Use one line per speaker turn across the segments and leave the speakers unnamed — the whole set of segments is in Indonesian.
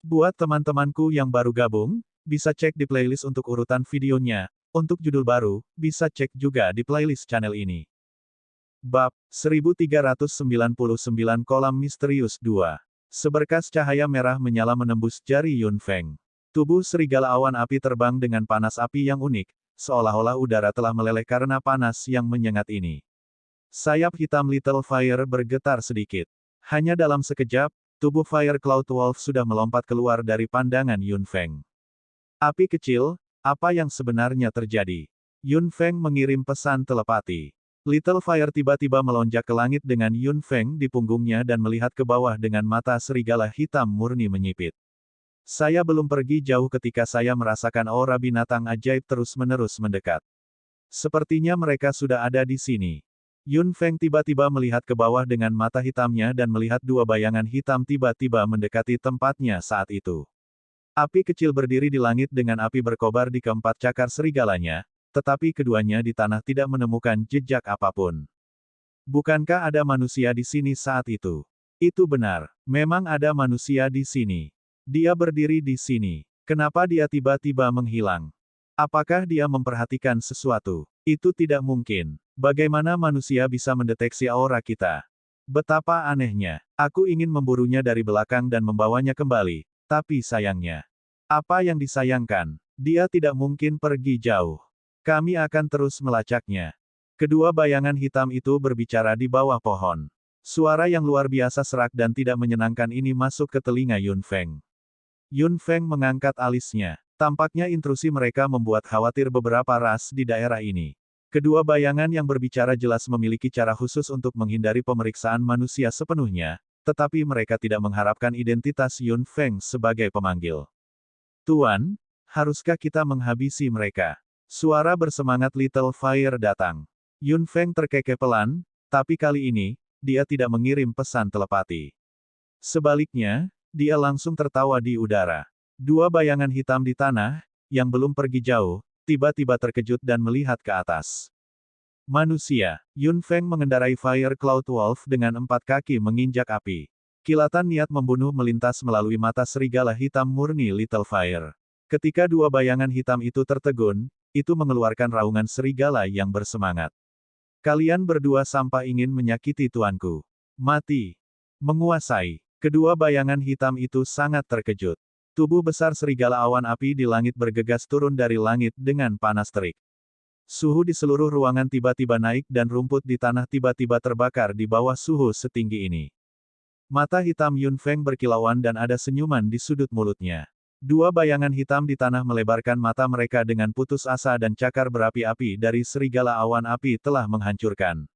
Buat teman-temanku yang baru gabung, bisa cek di playlist untuk urutan videonya. Untuk judul baru, bisa cek juga di playlist channel ini. Bab 1399 Kolam Misterius 2. Seberkas cahaya merah menyala menembus jari Yun Feng. Tubuh serigala awan api terbang dengan panas api yang unik, seolah-olah udara telah meleleh karena panas yang menyengat ini. Sayap hitam Little Fire bergetar sedikit. Hanya dalam sekejap, tubuh Fire Cloud Wolf sudah melompat keluar dari pandangan Yun Feng. Api kecil, apa yang sebenarnya terjadi? Yun Feng mengirim pesan telepati. Little Fire tiba-tiba melonjak ke langit dengan Yun Feng di punggungnya dan melihat ke bawah dengan mata serigala hitam murni menyipit. Saya belum pergi jauh ketika saya merasakan aura binatang ajaib terus-menerus mendekat. Sepertinya mereka sudah ada di sini. Yun Feng tiba-tiba melihat ke bawah dengan mata hitamnya dan melihat dua bayangan hitam tiba-tiba mendekati tempatnya saat itu. Api kecil berdiri di langit dengan api berkobar di keempat cakar serigalanya, tetapi keduanya di tanah tidak menemukan jejak apapun. Bukankah ada manusia di sini saat itu? Itu benar, memang ada manusia di sini. Dia berdiri di sini. Kenapa dia tiba-tiba menghilang? Apakah dia memperhatikan sesuatu? Itu tidak mungkin. Bagaimana manusia bisa mendeteksi aura kita? Betapa anehnya. Aku ingin memburunya dari belakang dan membawanya kembali, tapi sayangnya. Apa yang disayangkan? Dia tidak mungkin pergi jauh. Kami akan terus melacaknya. Kedua bayangan hitam itu berbicara di bawah pohon. Suara yang luar biasa serak dan tidak menyenangkan ini masuk ke telinga Yun Feng. Yun Feng mengangkat alisnya. Tampaknya intrusi mereka membuat khawatir beberapa ras di daerah ini. Kedua bayangan yang berbicara jelas memiliki cara khusus untuk menghindari pemeriksaan manusia sepenuhnya, tetapi mereka tidak mengharapkan identitas Yun Feng sebagai pemanggil. Tuan, haruskah kita menghabisi mereka? Suara bersemangat Little Fire datang. Yun Feng terkekeh pelan, tapi kali ini, dia tidak mengirim pesan telepati. Sebaliknya, dia langsung tertawa di udara. Dua bayangan hitam di tanah, yang belum pergi jauh, tiba-tiba terkejut dan melihat ke atas. Manusia, Yun Feng mengendarai Fire Cloud Wolf dengan 4 kaki menginjak api. Kilatan niat membunuh melintas melalui mata serigala hitam murni Little Fire. Ketika dua bayangan hitam itu tertegun, itu mengeluarkan raungan serigala yang bersemangat. Kalian berdua sampah ingin menyakiti tuanku. Mati. Menguasai. Kedua bayangan hitam itu sangat terkejut. Tubuh besar serigala awan api di langit bergegas turun dari langit dengan panas terik. Suhu di seluruh ruangan tiba-tiba naik dan rumput di tanah tiba-tiba terbakar di bawah suhu setinggi ini. Mata hitam Yun Feng berkilauan dan ada senyuman di sudut mulutnya. Dua bayangan hitam di tanah melebarkan mata mereka dengan putus asa dan cakar berapi-api dari serigala awan api telah menghancurkan.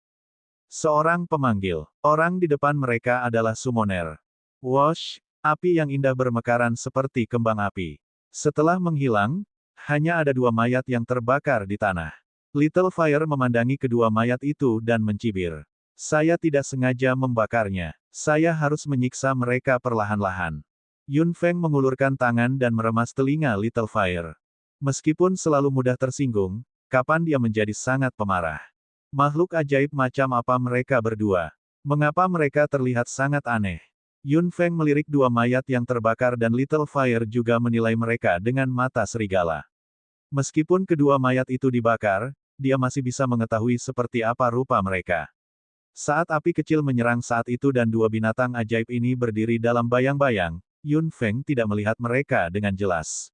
Seorang pemanggil. Orang di depan mereka adalah summoner. Wosh! Api yang indah bermekaran seperti kembang api. Setelah menghilang, hanya ada dua mayat yang terbakar di tanah. Little Fire memandangi kedua mayat itu dan mencibir. Saya tidak sengaja membakarnya. Saya harus menyiksa mereka perlahan-lahan. Yun Feng mengulurkan tangan dan meremas telinga Little Fire. Meskipun selalu mudah tersinggung, kapan dia menjadi sangat pemarah? Makhluk ajaib macam apa mereka berdua? Mengapa mereka terlihat sangat aneh? Yun Feng melirik dua mayat yang terbakar dan Little Fire juga menilai mereka dengan mata serigala. Meskipun kedua mayat itu dibakar, dia masih bisa mengetahui seperti apa rupa mereka. Saat api kecil menyerang saat itu dan dua binatang ajaib ini berdiri dalam bayang-bayang, Yun Feng tidak melihat mereka dengan jelas.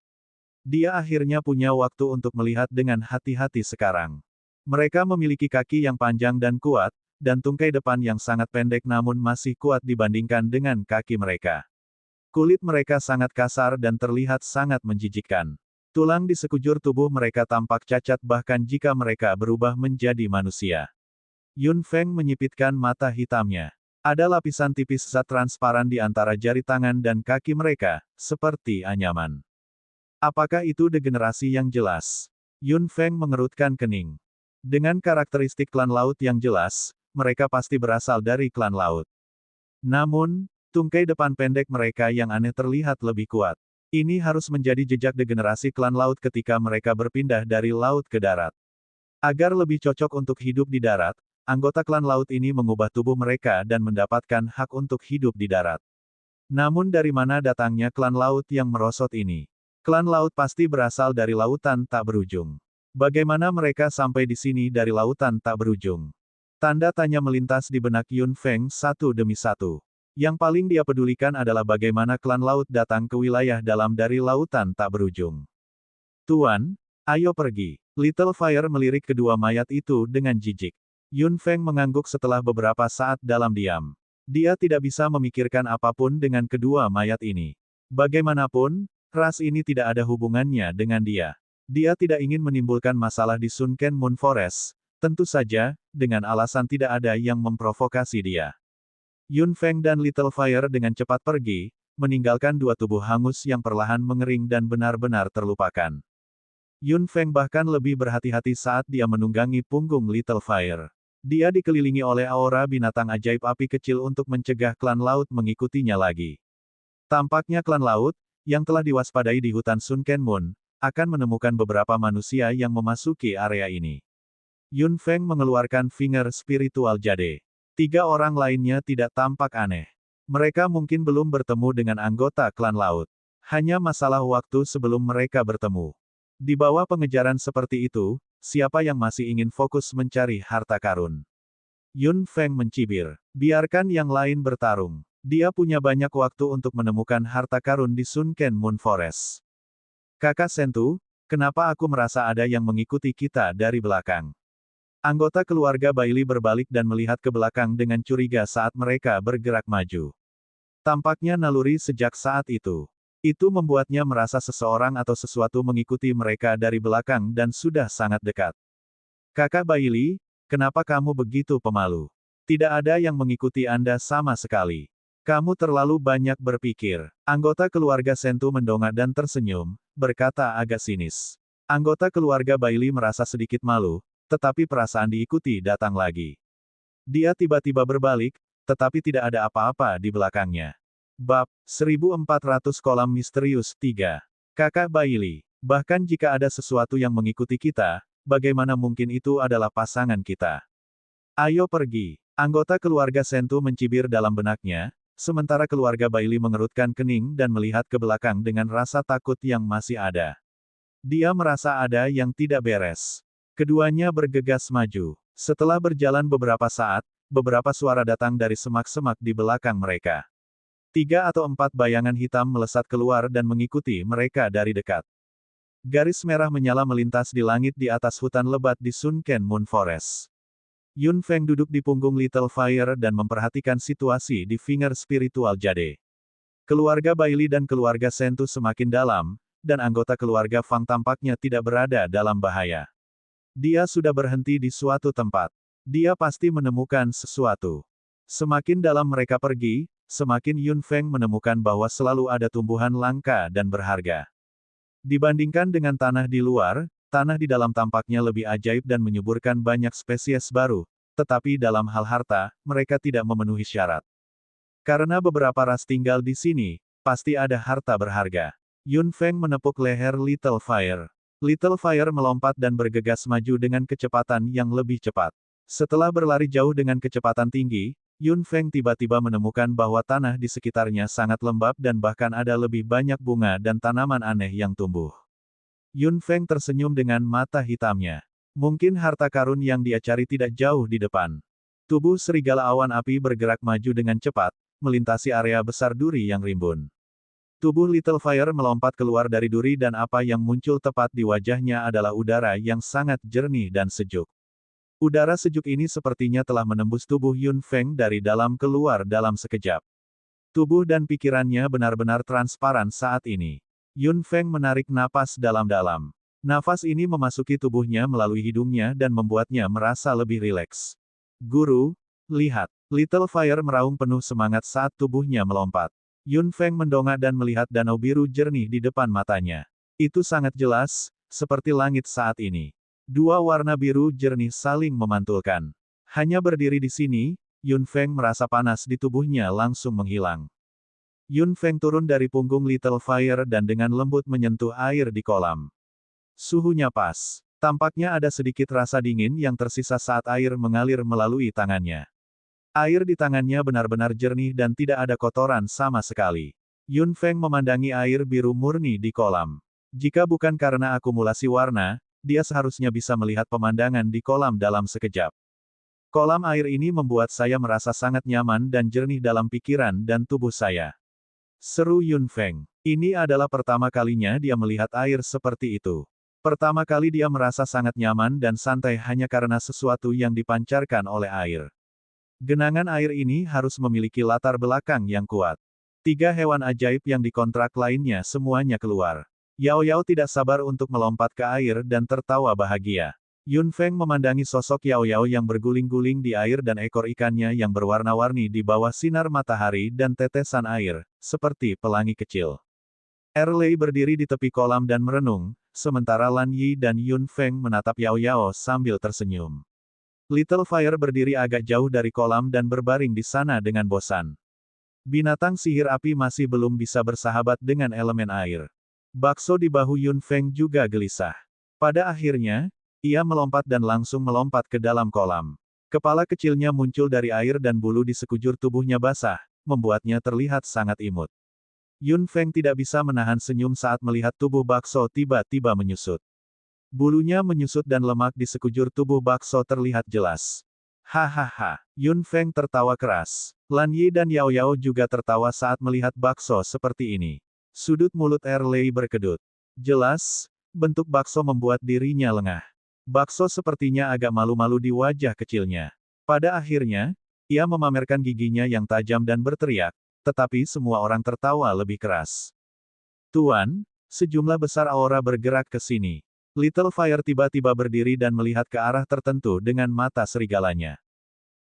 Dia akhirnya punya waktu untuk melihat dengan hati-hati sekarang. Mereka memiliki kaki yang panjang dan kuat, dan tungkai depan yang sangat pendek namun masih kuat dibandingkan dengan kaki mereka. Kulit mereka sangat kasar dan terlihat sangat menjijikkan. Tulang di sekujur tubuh mereka tampak cacat bahkan jika mereka berubah menjadi manusia. Yun Feng menyipitkan mata hitamnya. Ada lapisan tipis zat transparan di antara jari tangan dan kaki mereka, seperti anyaman. Apakah itu degenerasi yang jelas? Yun Feng mengerutkan kening. Dengan karakteristik klan laut yang jelas, mereka pasti berasal dari klan laut. Namun, tungkai depan pendek mereka yang aneh terlihat lebih kuat. Ini harus menjadi jejak degenerasi klan laut ketika mereka berpindah dari laut ke darat. Agar lebih cocok untuk hidup di darat, anggota klan laut ini mengubah tubuh mereka dan mendapatkan hak untuk hidup di darat. Namun dari mana datangnya klan laut yang merosot ini? Klan laut pasti berasal dari lautan tak berujung. Bagaimana mereka sampai di sini dari lautan tak berujung? Tanda tanya melintas di benak Yun Feng satu demi satu. Yang paling dia pedulikan adalah bagaimana klan laut datang ke wilayah dalam dari lautan tak berujung. Tuan, ayo pergi. Little Fire melirik kedua mayat itu dengan jijik. Yun Feng mengangguk setelah beberapa saat dalam diam. Dia tidak bisa memikirkan apapun dengan kedua mayat ini. Bagaimanapun, ras ini tidak ada hubungannya dengan dia. Dia tidak ingin menimbulkan masalah di Sunken Moon Forest. Tentu saja, dengan alasan tidak ada yang memprovokasi dia. Yun Feng dan Little Fire dengan cepat pergi, meninggalkan dua tubuh hangus yang perlahan mengering dan benar-benar terlupakan. Yun Feng bahkan lebih berhati-hati saat dia menunggangi punggung Little Fire. Dia dikelilingi oleh aura binatang ajaib api kecil untuk mencegah klan laut mengikutinya lagi. Tampaknya klan laut, yang telah diwaspadai di hutan Sunken Moon, akan menemukan beberapa manusia yang memasuki area ini. Yun Feng mengeluarkan finger spiritual jade. 3 orang lainnya tidak tampak aneh. Mereka mungkin belum bertemu dengan anggota klan laut. Hanya masalah waktu sebelum mereka bertemu. Di bawah pengejaran seperti itu, siapa yang masih ingin fokus mencari harta karun? Yun Feng mencibir. Biarkan yang lain bertarung. Dia punya banyak waktu untuk menemukan harta karun di Sunken Moon Forest. Kakak Sentu, kenapa aku merasa ada yang mengikuti kita dari belakang? Anggota keluarga Bailey berbalik dan melihat ke belakang dengan curiga saat mereka bergerak maju. Tampaknya naluri sejak saat itu. Itu membuatnya merasa seseorang atau sesuatu mengikuti mereka dari belakang dan sudah sangat dekat. Kakak Bailey, kenapa kamu begitu pemalu? Tidak ada yang mengikuti Anda sama sekali. Kamu terlalu banyak berpikir. Anggota keluarga Sentu mendongak dan tersenyum, berkata agak sinis. Anggota keluarga Bailey merasa sedikit malu, tetapi perasaan diikuti datang lagi. Dia tiba-tiba berbalik, tetapi tidak ada apa-apa di belakangnya. Bab 1400 Kolam Misterius 3. Kakak Bailey, bahkan jika ada sesuatu yang mengikuti kita, bagaimana mungkin itu adalah pasangan kita? Ayo pergi. Anggota keluarga Sentu mencibir dalam benaknya, sementara keluarga Bailey mengerutkan kening dan melihat ke belakang dengan rasa takut yang masih ada. Dia merasa ada yang tidak beres. Keduanya bergegas maju. Setelah berjalan beberapa saat, beberapa suara datang dari semak-semak di belakang mereka. 3 atau 4 bayangan hitam melesat keluar dan mengikuti mereka dari dekat. Garis merah menyala melintas di langit di atas hutan lebat di Sunken Moon Forest. Yun Feng duduk di punggung Little Fire dan memperhatikan situasi di finger spiritual jade. Keluarga Bailey dan keluarga Sentu semakin dalam, dan anggota keluarga Fang tampaknya tidak berada dalam bahaya. Dia sudah berhenti di suatu tempat. Dia pasti menemukan sesuatu. Semakin dalam mereka pergi, semakin Yun Feng menemukan bahwa selalu ada tumbuhan langka dan berharga. Dibandingkan dengan tanah di luar, tanah di dalam tampaknya lebih ajaib dan menyuburkan banyak spesies baru, tetapi dalam hal harta, mereka tidak memenuhi syarat. Karena beberapa ras tinggal di sini, pasti ada harta berharga. Yun Feng menepuk leher Little Fire. Little Fire melompat dan bergegas maju dengan kecepatan yang lebih cepat. Setelah berlari jauh dengan kecepatan tinggi, Yun Feng tiba-tiba menemukan bahwa tanah di sekitarnya sangat lembab dan bahkan ada lebih banyak bunga dan tanaman aneh yang tumbuh. Yun Feng tersenyum dengan mata hitamnya. Mungkin harta karun yang dia cari tidak jauh di depan. Tubuh serigala awan api bergerak maju dengan cepat, melintasi area besar duri yang rimbun. Tubuh Little Fire melompat keluar dari duri dan apa yang muncul tepat di wajahnya adalah udara yang sangat jernih dan sejuk. Udara sejuk ini sepertinya telah menembus tubuh Yun Feng dari dalam keluar dalam sekejap. Tubuh dan pikirannya benar-benar transparan saat ini. Yun Feng menarik napas dalam-dalam. Nafas ini memasuki tubuhnya melalui hidungnya dan membuatnya merasa lebih rileks. Guru, lihat. Little Fire meraung penuh semangat saat tubuhnya melompat. Yun Feng mendongak dan melihat danau biru jernih di depan matanya. Itu sangat jelas, seperti langit saat ini. 2 warna biru jernih saling memantulkan. Hanya berdiri di sini, Yun Feng merasa panas di tubuhnya langsung menghilang. Yun Feng turun dari punggung Little Fire dan dengan lembut menyentuh air di kolam. Suhunya pas. Tampaknya ada sedikit rasa dingin yang tersisa saat air mengalir melalui tangannya. Air di tangannya benar-benar jernih dan tidak ada kotoran sama sekali. Yun Feng memandangi air biru murni di kolam. Jika bukan karena akumulasi warna, dia seharusnya bisa melihat pemandangan di kolam dalam sekejap. Kolam air ini membuat saya merasa sangat nyaman dan jernih dalam pikiran dan tubuh saya. Seru Yun Feng. Ini adalah pertama kalinya dia melihat air seperti itu. Pertama kali dia merasa sangat nyaman dan santai hanya karena sesuatu yang dipancarkan oleh air. Genangan air ini harus memiliki latar belakang yang kuat. 3 hewan ajaib yang dikontrak lainnya semuanya keluar. Yao Yao tidak sabar untuk melompat ke air dan tertawa bahagia. Yun Feng memandangi sosok Yao Yao yang berguling-guling di air dan ekor ikannya yang berwarna-warni di bawah sinar matahari dan tetesan air, seperti pelangi kecil. Erlei berdiri di tepi kolam dan merenung, sementara Lan Yi dan Yun Feng menatap Yao Yao sambil tersenyum. Little Fire berdiri agak jauh dari kolam dan berbaring di sana dengan bosan. Binatang sihir api masih belum bisa bersahabat dengan elemen air. Bakso di bahu Yun Feng juga gelisah. Pada akhirnya, ia melompat dan langsung melompat ke dalam kolam. Kepala kecilnya muncul dari air dan bulu di sekujur tubuhnya basah, membuatnya terlihat sangat imut. Yun Feng tidak bisa menahan senyum saat melihat tubuh bakso tiba-tiba menyusut. Bulunya menyusut dan lemak di sekujur tubuh bakso terlihat jelas. Hahaha, Yun Feng tertawa keras. Lan Yi dan Yao Yao juga tertawa saat melihat bakso seperti ini. Sudut mulut Erlei berkedut. Jelas, bentuk bakso membuat dirinya lengah. Bakso sepertinya agak malu-malu di wajah kecilnya. Pada akhirnya, ia memamerkan giginya yang tajam dan berteriak, tetapi semua orang tertawa lebih keras. Tuan, sejumlah besar aura bergerak ke sini. Little Fire tiba-tiba berdiri dan melihat ke arah tertentu dengan mata serigalanya.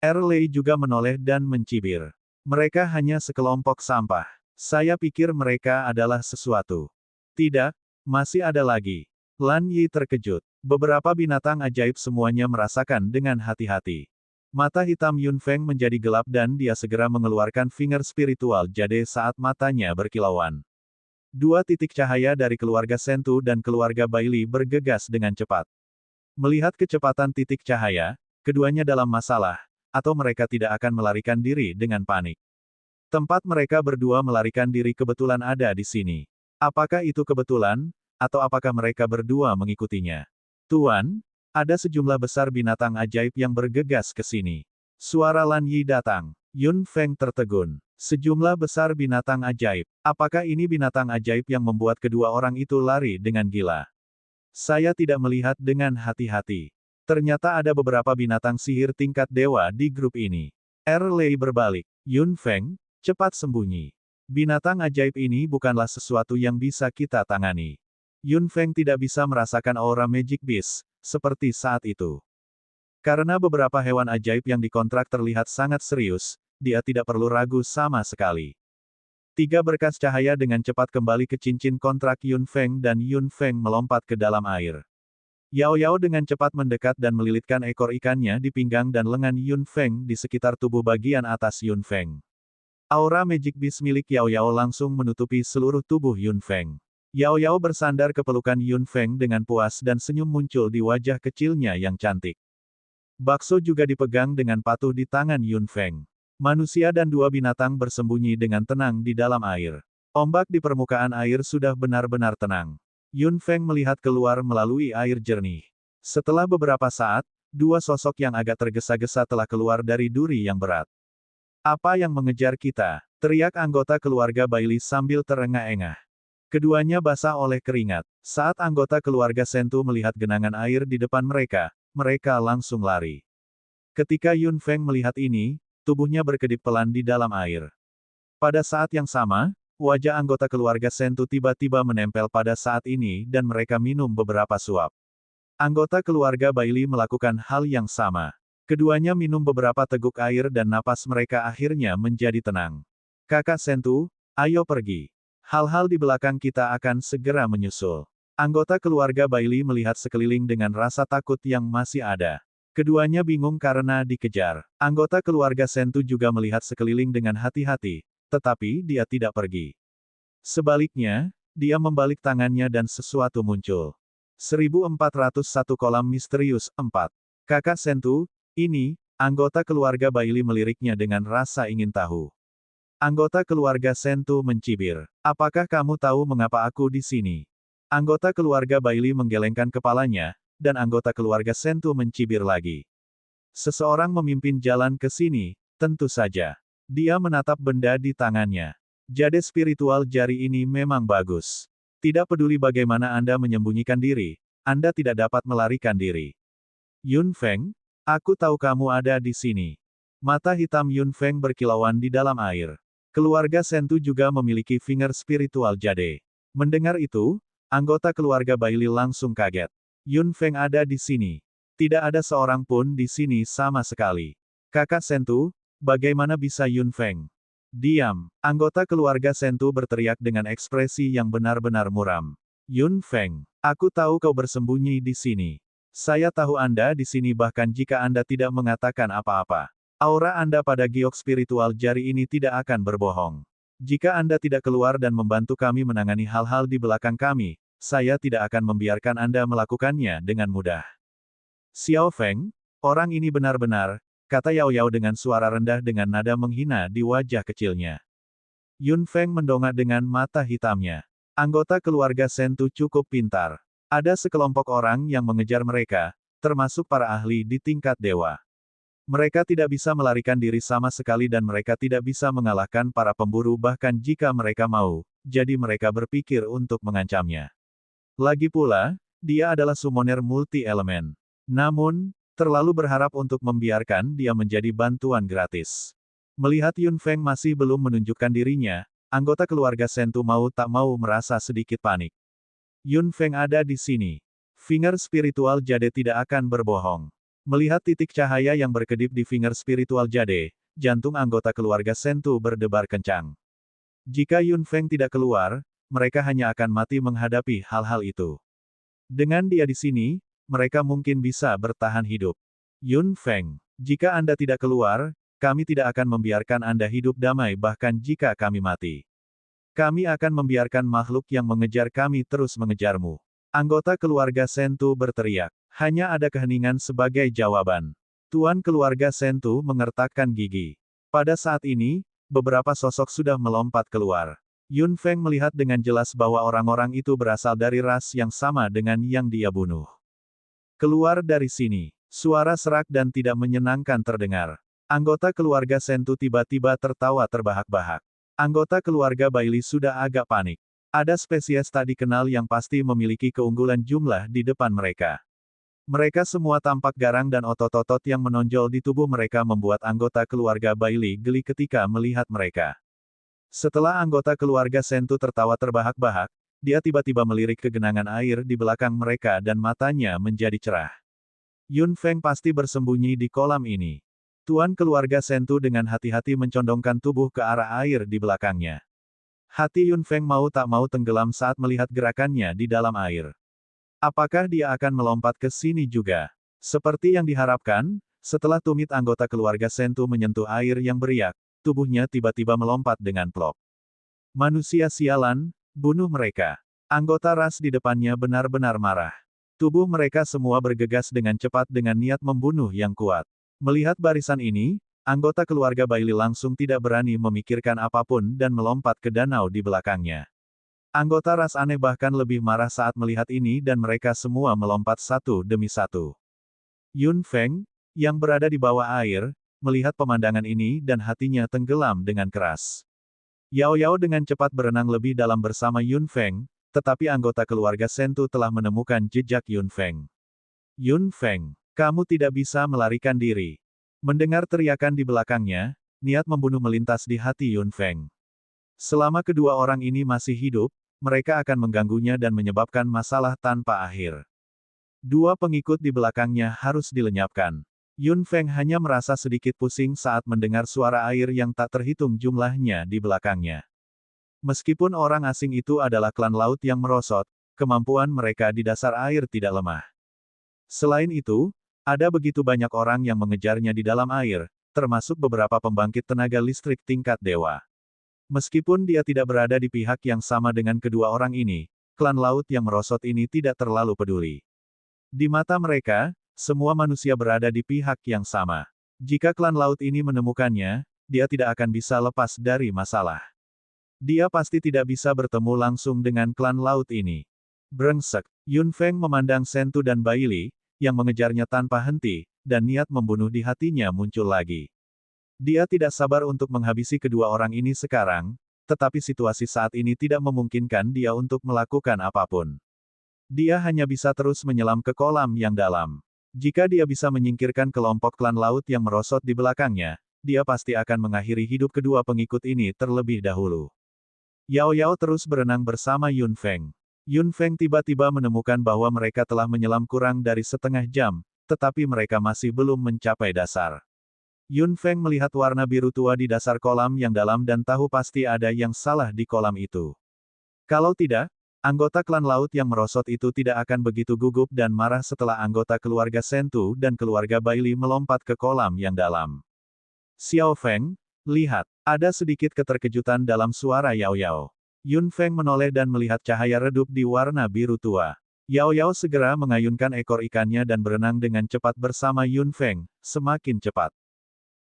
Erlei juga menoleh dan mencibir. Mereka hanya sekelompok sampah. Saya pikir mereka adalah sesuatu. Tidak, masih ada lagi. Lan Yi terkejut. Beberapa binatang ajaib semuanya merasakan dengan hati-hati. Mata hitam Yun Feng menjadi gelap dan dia segera mengeluarkan finger spiritual jade saat matanya berkilauan. 2 titik cahaya dari keluarga Sentu dan keluarga Bailey bergegas dengan cepat. Melihat kecepatan titik cahaya, keduanya dalam masalah, atau mereka tidak akan melarikan diri dengan panik. Tempat mereka berdua melarikan diri kebetulan ada di sini. Apakah itu kebetulan, atau apakah mereka berdua mengikutinya? Tuan, ada sejumlah besar binatang ajaib yang bergegas ke sini. Suara Lan Yi datang. Yun Feng tertegun. Sejumlah besar binatang ajaib. Apakah ini binatang ajaib yang membuat kedua orang itu lari dengan gila? Saya tidak melihat dengan hati-hati. Ternyata ada beberapa binatang sihir tingkat dewa di grup ini. Erlei berbalik. Yun Feng, cepat sembunyi. Binatang ajaib ini bukanlah sesuatu yang bisa kita tangani. Yun Feng tidak bisa merasakan aura Magic Beast, seperti saat itu. Karena beberapa hewan ajaib yang dikontrak terlihat sangat serius, dia tidak perlu ragu sama sekali. 3 berkas cahaya dengan cepat kembali ke cincin kontrak Yun Feng dan Yun Feng melompat ke dalam air. Yao Yao dengan cepat mendekat dan melilitkan ekor ikannya di pinggang dan lengan Yun Feng di sekitar tubuh bagian atas Yun Feng. Aura Magic Beast milik Yao Yao langsung menutupi seluruh tubuh Yun Feng. Yao Yao bersandar ke pelukan Yun Feng dengan puas dan senyum muncul di wajah kecilnya yang cantik. Bakso juga dipegang dengan patuh di tangan Yun Feng. Manusia dan 2 binatang bersembunyi dengan tenang di dalam air. Ombak di permukaan air sudah benar-benar tenang. Yun Feng melihat keluar melalui air jernih. Setelah beberapa saat, 2 sosok yang agak tergesa-gesa telah keluar dari duri yang berat. Apa yang mengejar kita? Teriak anggota keluarga Bailey sambil terengah-engah. Keduanya basah oleh keringat. Saat anggota keluarga Sentu melihat genangan air di depan mereka, mereka langsung lari. Ketika Yun Feng melihat ini, tubuhnya berkedip pelan di dalam air. Pada saat yang sama, wajah anggota keluarga Sentu tiba-tiba menempel pada saat ini dan mereka minum beberapa suap. Anggota keluarga Bailey melakukan hal yang sama. Keduanya minum beberapa teguk air dan napas mereka akhirnya menjadi tenang. Kakak Sentu, ayo pergi. Hal-hal di belakang kita akan segera menyusul. Anggota keluarga Bailey melihat sekeliling dengan rasa takut yang masih ada. Keduanya bingung karena dikejar. Anggota keluarga Sentu juga melihat sekeliling dengan hati-hati, tetapi dia tidak pergi. Sebaliknya, dia membalik tangannya dan sesuatu muncul. 1401 kolam misterius 4. Kakak Sentu, ini Anggota keluarga Bailey meliriknya dengan rasa ingin tahu. Anggota keluarga Sentu mencibir. Apakah kamu tahu mengapa aku di sini? Anggota keluarga Bailey menggelengkan kepalanya, dan anggota keluarga Sentu mencibir lagi. Seseorang memimpin jalan ke sini, tentu saja. Dia menatap benda di tangannya. Jade spiritual jari ini memang bagus. Tidak peduli bagaimana Anda menyembunyikan diri, Anda tidak dapat melarikan diri. Yun Feng, aku tahu kamu ada di sini. Mata hitam Yun Feng berkilauan di dalam air. Keluarga Sentu juga memiliki finger spiritual jade. Mendengar itu, anggota keluarga Bailey langsung kaget. Yun Feng ada di sini. Tidak ada seorang pun di sini sama sekali. Kakak Sentu, bagaimana bisa Yun Feng? Diam. Anggota keluarga Sentu berteriak dengan ekspresi yang benar-benar muram. Yun Feng, aku tahu kau bersembunyi di sini. Saya tahu Anda di sini bahkan jika Anda tidak mengatakan apa-apa. Aura Anda pada giok spiritual jari ini tidak akan berbohong. Jika Anda tidak keluar dan membantu kami menangani hal-hal di belakang kami, saya tidak akan membiarkan Anda melakukannya dengan mudah. Xiao Feng, orang ini benar-benar, kata Yao Yao dengan suara rendah dengan nada menghina di wajah kecilnya. Yun Feng mendongak dengan mata hitamnya. Anggota keluarga Sentu cukup pintar. Ada sekelompok orang yang mengejar mereka, termasuk para ahli di tingkat dewa. Mereka tidak bisa melarikan diri sama sekali dan mereka tidak bisa mengalahkan para pemburu bahkan jika mereka mau, jadi mereka berpikir untuk mengancamnya. Lagi pula, dia adalah summoner multi-elemen. Namun, terlalu berharap untuk membiarkan dia menjadi bantuan gratis. Melihat Yun Feng masih belum menunjukkan dirinya, anggota keluarga Sentu mau tak mau merasa sedikit panik. Yun Feng ada di sini. Finger spiritual jade tidak akan berbohong. Melihat titik cahaya yang berkedip di finger spiritual jade, jantung anggota keluarga Sentu berdebar kencang. Jika Yun Feng tidak keluar, mereka hanya akan mati menghadapi hal-hal itu. Dengan dia di sini, mereka mungkin bisa bertahan hidup. Yun Feng, jika Anda tidak keluar, kami tidak akan membiarkan Anda hidup damai bahkan jika kami mati. Kami akan membiarkan makhluk yang mengejar kami terus mengejarmu. Anggota keluarga Sentu berteriak. Hanya ada keheningan sebagai jawaban. Tuan keluarga Sentu mengertakkan gigi. Pada saat ini, beberapa sosok sudah melompat keluar. Yun Feng melihat dengan jelas bahwa orang-orang itu berasal dari ras yang sama dengan yang dia bunuh. Keluar dari sini. Suara serak dan tidak menyenangkan terdengar. Anggota keluarga Sentu tiba-tiba tertawa terbahak-bahak. Anggota keluarga Bailey sudah agak panik. Ada spesies tak dikenal yang pasti memiliki keunggulan jumlah di depan mereka. Mereka semua tampak garang dan otot-otot yang menonjol di tubuh mereka membuat anggota keluarga Bailey geli ketika melihat mereka. Setelah anggota keluarga Sentu tertawa terbahak-bahak, dia tiba-tiba melirik ke genangan air di belakang mereka dan matanya menjadi cerah. Yun Feng pasti bersembunyi di kolam ini. Tuan keluarga Sentu dengan hati-hati mencondongkan tubuh ke arah air di belakangnya. Hati Yun Feng mau tak mau tenggelam saat melihat gerakannya di dalam air. Apakah dia akan melompat ke sini juga? Seperti yang diharapkan, setelah tumit anggota keluarga Sentu menyentuh air yang beriak, tubuhnya tiba-tiba melompat dengan plop. Manusia sialan, bunuh mereka. Anggota ras di depannya benar-benar marah. Tubuh mereka semua bergegas dengan cepat dengan niat membunuh yang kuat. Melihat barisan ini, anggota keluarga Bailey langsung tidak berani memikirkan apapun dan melompat ke danau di belakangnya. Anggota ras aneh bahkan lebih marah saat melihat ini dan mereka semua melompat satu demi satu. Yun Feng, yang berada di bawah air, melihat pemandangan ini dan hatinya tenggelam dengan keras. Yao Yao dengan cepat berenang lebih dalam bersama Yun Feng, tetapi anggota keluarga Sentu telah menemukan jejak Yun Feng. Yun Feng, kamu tidak bisa melarikan diri. Mendengar teriakan di belakangnya, niat membunuh melintas di hati Yun Feng. Selama kedua orang ini masih hidup, mereka akan mengganggunya dan menyebabkan masalah tanpa akhir. Dua pengikut di belakangnya harus dilenyapkan. Yun Feng hanya merasa sedikit pusing saat mendengar suara air yang tak terhitung jumlahnya di belakangnya. Meskipun orang asing itu adalah klan laut yang merosot, kemampuan mereka di dasar air tidak lemah. Selain itu, ada begitu banyak orang yang mengejarnya di dalam air, termasuk beberapa pembangkit tenaga listrik tingkat dewa. Meskipun dia tidak berada di pihak yang sama dengan kedua orang ini, klan laut yang merosot ini tidak terlalu peduli. Di mata mereka, semua manusia berada di pihak yang sama. Jika klan laut ini menemukannya, dia tidak akan bisa lepas dari masalah. Dia pasti tidak bisa bertemu langsung dengan klan laut ini. Brengsek. Yun Feng memandang Sentu dan Bailey, yang mengejarnya tanpa henti, dan niat membunuh di hatinya muncul lagi. Dia tidak sabar untuk menghabisi kedua orang ini sekarang, tetapi situasi saat ini tidak memungkinkan dia untuk melakukan apapun. Dia hanya bisa terus menyelam ke kolam yang dalam. Jika dia bisa menyingkirkan kelompok klan laut yang merosot di belakangnya, dia pasti akan mengakhiri hidup kedua pengikut ini terlebih dahulu. Yao Yao terus berenang bersama Yun Feng. Yun Feng tiba-tiba menemukan bahwa mereka telah menyelam kurang dari setengah jam, tetapi mereka masih belum mencapai dasar. Yun Feng melihat warna biru tua di dasar kolam yang dalam dan tahu pasti ada yang salah di kolam itu. Kalau tidak, anggota klan laut yang merosot itu tidak akan begitu gugup dan marah setelah anggota keluarga Sentu dan keluarga Bailey melompat ke kolam yang dalam. Xiao Feng, lihat, ada sedikit keterkejutan dalam suara Yao Yao. Yun Feng menoleh dan melihat cahaya redup di warna biru tua. Yao Yao segera mengayunkan ekor ikannya dan berenang dengan cepat bersama Yun Feng, semakin cepat.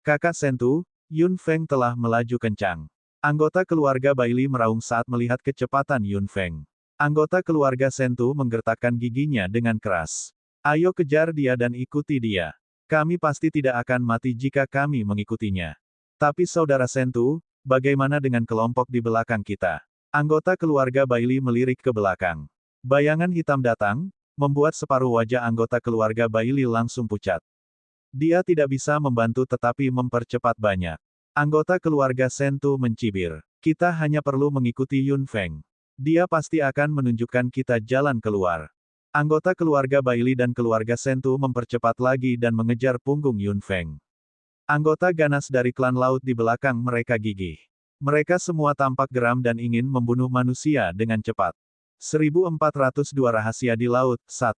Kakak Sentu, Yun Feng telah melaju kencang. Anggota keluarga Bailey meraung saat melihat kecepatan Yun Feng. Anggota keluarga Sentu menggertakkan giginya dengan keras. Ayo kejar dia dan ikuti dia. Kami pasti tidak akan mati jika kami mengikutinya. Tapi saudara Sentu, bagaimana dengan kelompok di belakang kita? Anggota keluarga Bailey melirik ke belakang. Bayangan hitam datang, membuat separuh wajah anggota keluarga Bailey langsung pucat. Dia tidak bisa membantu tetapi mempercepat banyak. Anggota keluarga Sentu mencibir. Kita hanya perlu mengikuti Yun Feng. Dia pasti akan menunjukkan kita jalan keluar. Anggota keluarga Bailey dan keluarga Sentu mempercepat lagi dan mengejar punggung Yun Feng. Anggota ganas dari klan laut di belakang mereka gigih. Mereka semua tampak geram dan ingin membunuh manusia dengan cepat. 1402 Rahasia di Laut, 1.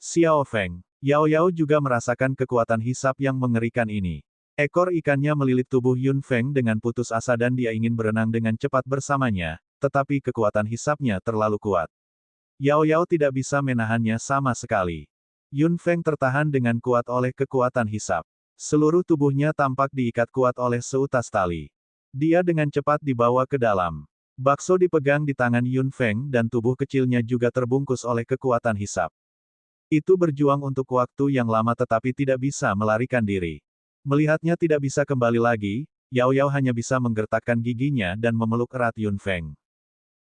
Xiao Feng. Yao Yao juga merasakan kekuatan hisap yang mengerikan ini. Ekor ikannya melilit tubuh Yun Feng dengan putus asa dan dia ingin berenang dengan cepat bersamanya, tetapi kekuatan hisapnya terlalu kuat. Yao Yao tidak bisa menahannya sama sekali. Yun Feng tertahan dengan kuat oleh kekuatan hisap. Seluruh tubuhnya tampak diikat kuat oleh seutas tali. Dia dengan cepat dibawa ke dalam. Bakso dipegang di tangan Yun Feng dan tubuh kecilnya juga terbungkus oleh kekuatan hisap. Itu berjuang untuk waktu yang lama tetapi tidak bisa melarikan diri. Melihatnya tidak bisa kembali lagi, Yao Yao hanya bisa menggertakkan giginya dan memeluk erat Yun Feng.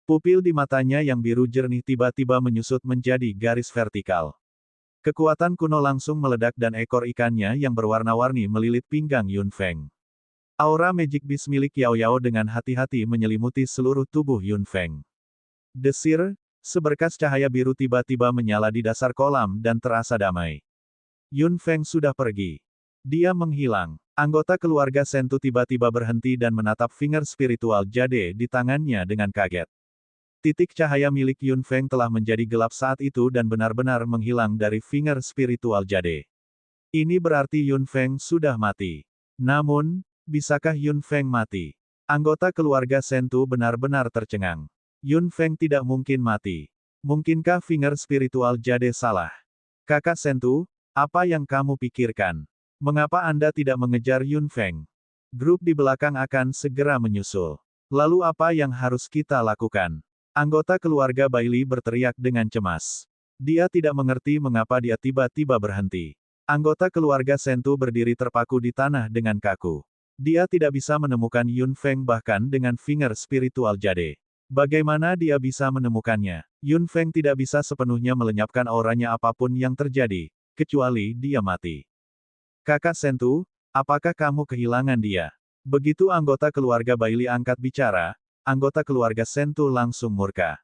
Pupil di matanya yang biru jernih tiba-tiba menyusut menjadi garis vertikal. Kekuatan kuno langsung meledak dan ekor ikannya yang berwarna-warni melilit pinggang Yun Feng. Aura Magic Beast milik Yao Yao dengan hati-hati menyelimuti seluruh tubuh Yun Feng. Desir, seberkas cahaya biru tiba-tiba menyala di dasar kolam dan terasa damai. Yun Feng sudah pergi. Dia menghilang. Anggota keluarga Sentu tiba-tiba berhenti dan menatap finger spiritual Jade di tangannya dengan kaget. Titik cahaya milik Yun Feng telah menjadi gelap saat itu dan benar-benar menghilang dari finger spiritual Jade. Ini berarti Yun Feng sudah mati. Namun, bisakah Yun Feng mati? Anggota keluarga Sentu benar-benar tercengang. Yun Feng tidak mungkin mati. Mungkinkah finger spiritual Jade salah? Kakak Sentu, apa yang kamu pikirkan? Mengapa Anda tidak mengejar Yun Feng? Grup di belakang akan segera menyusul. Lalu apa yang harus kita lakukan? Anggota keluarga Bailey berteriak dengan cemas. Dia tidak mengerti mengapa dia tiba-tiba berhenti. Anggota keluarga Sentu berdiri terpaku di tanah dengan kaku. Dia tidak bisa menemukan Yun Feng bahkan dengan finger spiritual Jade. Bagaimana dia bisa menemukannya? Yun Feng tidak bisa sepenuhnya melenyapkan auranya apapun yang terjadi, kecuali dia mati. Kakak Sentu, apakah kamu kehilangan dia? Begitu anggota keluarga Bailey angkat bicara, anggota keluarga Sentu langsung murka.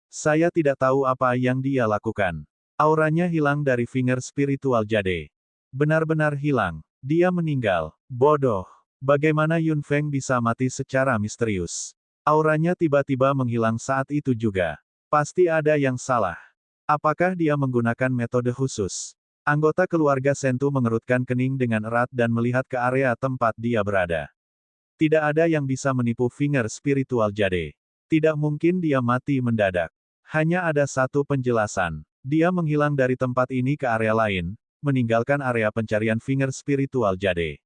Saya tidak tahu apa yang dia lakukan. Auranya hilang dari finger spiritual Jade. Benar-benar hilang. Dia meninggal. Bodoh. Bagaimana Yun Feng bisa mati secara misterius? Auranya tiba-tiba menghilang saat itu juga. Pasti ada yang salah. Apakah dia menggunakan metode khusus? Anggota keluarga Sentu mengerutkan kening dengan erat dan melihat ke area tempat dia berada. Tidak ada yang bisa menipu finger spiritual Jade. Tidak mungkin dia mati mendadak. Hanya ada satu penjelasan. Dia menghilang dari tempat ini ke area lain, meninggalkan area pencarian finger spiritual Jade.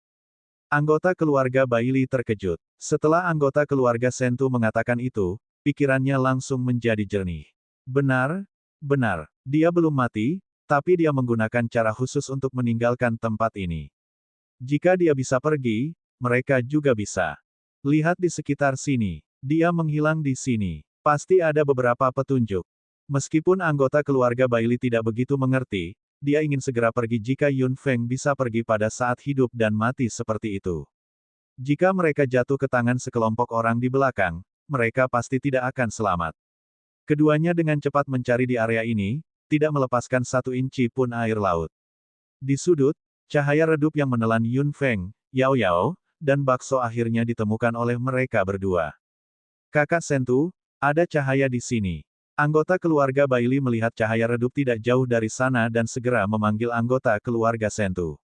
Anggota keluarga Bailey terkejut. Setelah anggota keluarga Sentu mengatakan itu, pikirannya langsung menjadi jernih. Benar, benar, dia belum mati, tapi dia menggunakan cara khusus untuk meninggalkan tempat ini. Jika dia bisa pergi, mereka juga bisa. Lihat di sekitar sini. Dia menghilang di sini. Pasti ada beberapa petunjuk. Meskipun anggota keluarga Bailey tidak begitu mengerti, dia ingin segera pergi jika Yun Feng bisa pergi pada saat hidup dan mati seperti itu. Jika mereka jatuh ke tangan sekelompok orang di belakang, mereka pasti tidak akan selamat. Keduanya dengan cepat mencari di area ini, tidak melepaskan 1 inci pun air laut. Di sudut, cahaya redup yang menelan Yun Feng, Yao Yao, dan bakso akhirnya ditemukan oleh mereka berdua. Kakak Sentu, ada cahaya di sini. Anggota keluarga Bailey melihat cahaya redup tidak jauh dari sana dan segera memanggil anggota keluarga Sentu.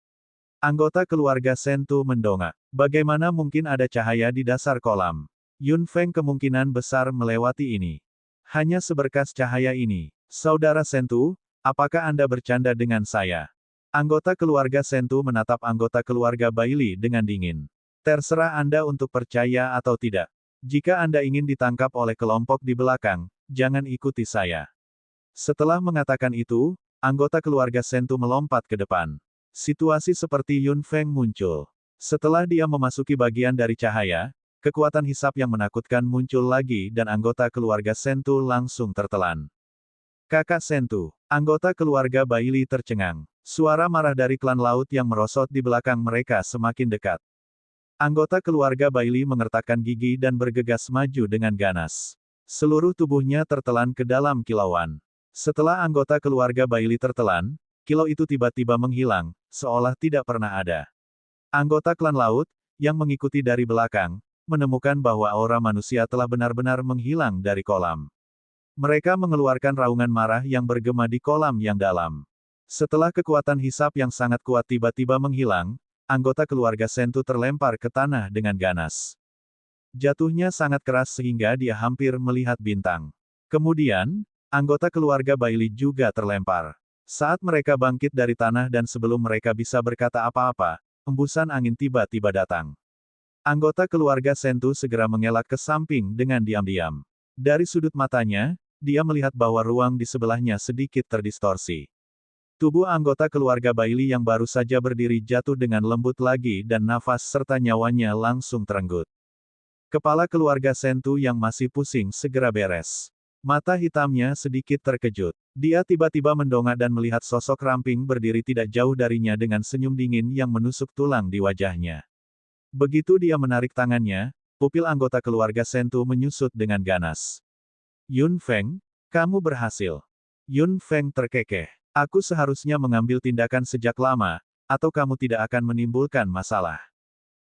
Anggota keluarga Sentu mendongak. Bagaimana mungkin ada cahaya di dasar kolam? Yun Feng kemungkinan besar melewati ini. Hanya seberkas cahaya ini. Saudara Sentu, apakah Anda bercanda dengan saya? Anggota keluarga Sentu menatap anggota keluarga Bailey dengan dingin. Terserah Anda untuk percaya atau tidak. Jika Anda ingin ditangkap oleh kelompok di belakang, jangan ikuti saya. Setelah mengatakan itu, anggota keluarga Sentu melompat ke depan. Situasi seperti Yun Feng muncul. Setelah dia memasuki bagian dari cahaya, kekuatan hisap yang menakutkan muncul lagi dan anggota keluarga Sentu langsung tertelan. Kakak Sentu, anggota keluarga Bailey tercengang. Suara marah dari klan laut yang merosot di belakang mereka semakin dekat. Anggota keluarga Bailey mengertakkan gigi dan bergegas maju dengan ganas. Seluruh tubuhnya tertelan ke dalam kilauan. Setelah anggota keluarga Bailey tertelan, kilau itu tiba-tiba menghilang, seolah tidak pernah ada. Anggota klan laut, yang mengikuti dari belakang, menemukan bahwa aura manusia telah benar-benar menghilang dari kolam. Mereka mengeluarkan raungan marah yang bergema di kolam yang dalam. Setelah kekuatan hisap yang sangat kuat tiba-tiba menghilang, anggota keluarga Sentu terlempar ke tanah dengan ganas. Jatuhnya sangat keras sehingga dia hampir melihat bintang. Kemudian, anggota keluarga Bailey juga terlempar. Saat mereka bangkit dari tanah dan sebelum mereka bisa berkata apa-apa, hembusan angin tiba-tiba datang. Anggota keluarga Sentu segera mengelak ke samping dengan diam-diam. Dari sudut matanya, dia melihat bahwa ruang di sebelahnya sedikit terdistorsi. Tubuh anggota keluarga Bailey yang baru saja berdiri jatuh dengan lembut lagi dan nafas serta nyawanya langsung terenggut. Kepala keluarga Sentu yang masih pusing segera beres. Mata hitamnya sedikit terkejut. Dia tiba-tiba mendongak dan melihat sosok ramping berdiri tidak jauh darinya dengan senyum dingin yang menusuk tulang di wajahnya. Begitu dia menarik tangannya, pupil anggota keluarga Sentu menyusut dengan ganas. Yun Feng, kamu berhasil. Yun Feng terkekeh. Aku seharusnya mengambil tindakan sejak lama, atau kamu tidak akan menimbulkan masalah.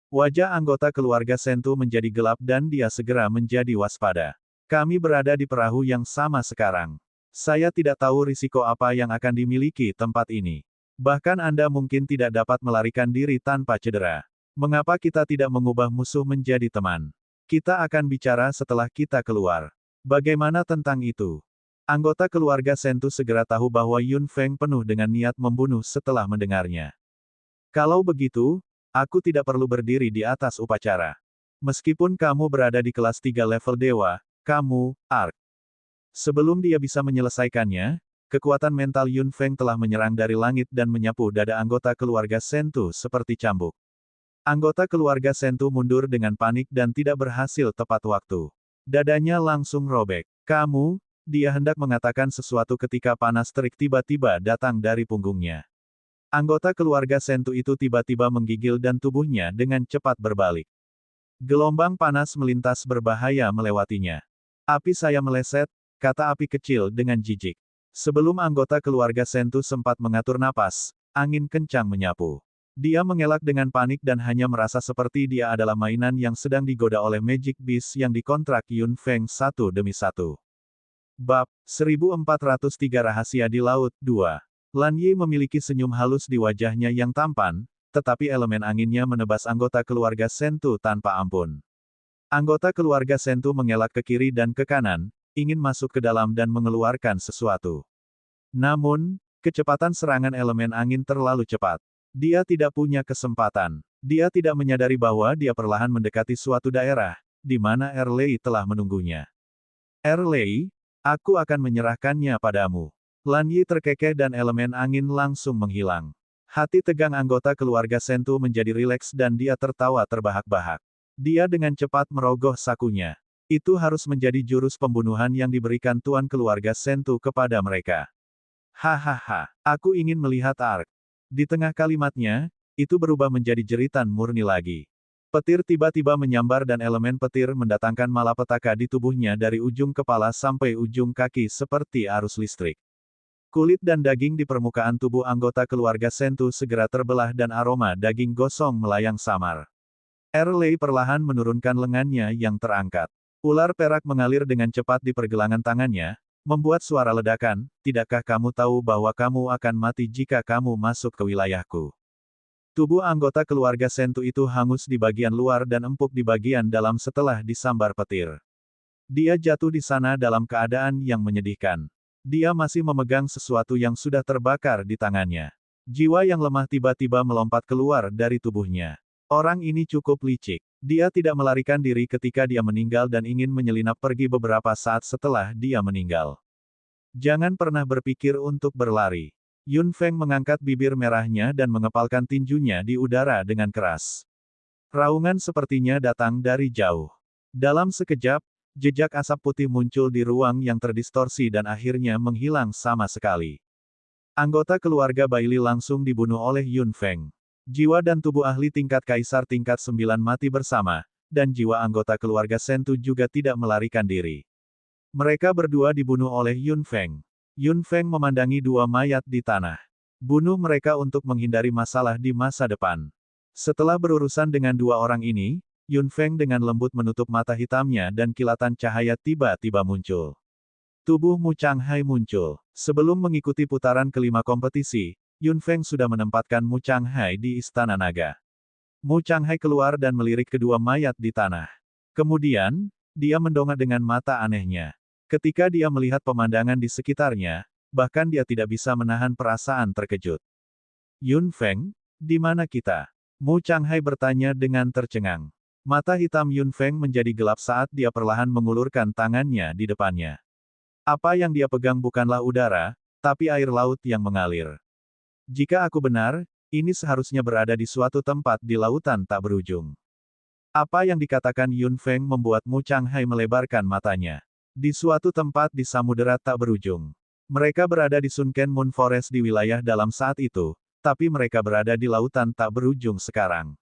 Wajah anggota keluarga Sentu menjadi gelap dan dia segera menjadi waspada. Kami berada di perahu yang sama sekarang. Saya tidak tahu risiko apa yang akan dimiliki tempat ini. Bahkan Anda mungkin tidak dapat melarikan diri tanpa cedera. Mengapa kita tidak mengubah musuh menjadi teman? Kita akan bicara setelah kita keluar. Bagaimana tentang itu? Anggota keluarga Sentu segera tahu bahwa Yun Feng penuh dengan niat membunuh setelah mendengarnya. Kalau begitu, aku tidak perlu berdiri di atas upacara. Meskipun kamu berada di kelas 3 level dewa, kamu, Ark. Sebelum dia bisa menyelesaikannya, kekuatan mental Yun Feng telah menyerang dari langit dan menyapu dada anggota keluarga Sentu seperti cambuk. Anggota keluarga Sentu mundur dengan panik dan tidak berhasil tepat waktu. Dadanya langsung robek. Kamu, dia hendak mengatakan sesuatu ketika panas terik tiba-tiba datang dari punggungnya. Anggota keluarga Sentu itu tiba-tiba menggigil dan tubuhnya dengan cepat berbalik. Gelombang panas melintas berbahaya melewatinya. Api saya meleset, kata api kecil dengan jijik. Sebelum anggota keluarga Sentu sempat mengatur napas, angin kencang menyapu. Dia mengelak dengan panik dan hanya merasa seperti dia adalah mainan yang sedang digoda oleh Magic Beast yang dikontrak Yun Feng satu demi satu. Bab 1403 Rahasia di Laut 2. Lan Yi memiliki senyum halus di wajahnya yang tampan, tetapi elemen anginnya menebas anggota keluarga Sentu tanpa ampun. Anggota keluarga Sentu mengelak ke kiri dan ke kanan, ingin masuk ke dalam dan mengeluarkan sesuatu. Namun, kecepatan serangan elemen angin terlalu cepat. Dia tidak punya kesempatan. Dia tidak menyadari bahwa dia perlahan mendekati suatu daerah, di mana Erlei telah menunggunya. Erlei, aku akan menyerahkannya padamu. Lan Yi terkekeh dan elemen angin langsung menghilang. Hati tegang anggota keluarga Sentu menjadi rileks dan dia tertawa terbahak-bahak. Dia dengan cepat merogoh sakunya. Itu harus menjadi jurus pembunuhan yang diberikan tuan keluarga Sentu kepada mereka. Hahaha, aku ingin melihat Ark. Di tengah kalimatnya, itu berubah menjadi jeritan murni lagi. Petir tiba-tiba menyambar dan elemen petir mendatangkan malapetaka di tubuhnya dari ujung kepala sampai ujung kaki seperti arus listrik. Kulit dan daging di permukaan tubuh anggota keluarga Sentu segera terbelah dan aroma daging gosong melayang samar. Erlei perlahan menurunkan lengannya yang terangkat. Ular perak mengalir dengan cepat di pergelangan tangannya, membuat suara ledakan, tidakkah kamu tahu bahwa kamu akan mati jika kamu masuk ke wilayahku? Tubuh anggota keluarga Sentu itu hangus di bagian luar dan empuk di bagian dalam setelah disambar petir. Dia jatuh di sana dalam keadaan yang menyedihkan. Dia masih memegang sesuatu yang sudah terbakar di tangannya. Jiwa yang lemah tiba-tiba melompat keluar dari tubuhnya. Orang ini cukup licik. Dia tidak melarikan diri ketika dia meninggal dan ingin menyelinap pergi beberapa saat setelah dia meninggal. Jangan pernah berpikir untuk berlari. Yun Feng mengangkat bibir merahnya dan mengepalkan tinjunya di udara dengan keras. Raungan sepertinya datang dari jauh. Dalam sekejap, jejak asap putih muncul di ruang yang terdistorsi dan akhirnya menghilang sama sekali. Anggota keluarga Bailey langsung dibunuh oleh Yun Feng. Jiwa dan tubuh ahli tingkat kaisar tingkat 9 mati bersama, dan jiwa anggota keluarga Sentu juga tidak melarikan diri. Mereka berdua dibunuh oleh Yun Feng. Yun Feng memandangi dua mayat di tanah. Bunuh mereka untuk menghindari masalah di masa depan. Setelah berurusan dengan dua orang ini, Yun Feng dengan lembut menutup mata hitamnya dan kilatan cahaya tiba-tiba muncul. Tubuh Mu Changhai muncul. Sebelum mengikuti putaran kelima kompetisi, Yun Feng sudah menempatkan Mu Changhai di Istana Naga. Mu Changhai keluar dan melirik kedua mayat di tanah. Kemudian, dia mendongak dengan mata anehnya. Ketika dia melihat pemandangan di sekitarnya, bahkan dia tidak bisa menahan perasaan terkejut. Yun Feng, di mana kita? Mu Changhai bertanya dengan tercengang. Mata hitam Yun Feng menjadi gelap saat dia perlahan mengulurkan tangannya di depannya. Apa yang dia pegang bukanlah udara, tapi air laut yang mengalir. Jika aku benar, ini seharusnya berada di suatu tempat di lautan tak berujung. Apa yang dikatakan Yun Feng membuat Mu Changhai melebarkan matanya. Di suatu tempat di samudera tak berujung. Mereka berada di Sunken Moon Forest di wilayah dalam saat itu, tapi mereka berada di lautan tak berujung sekarang.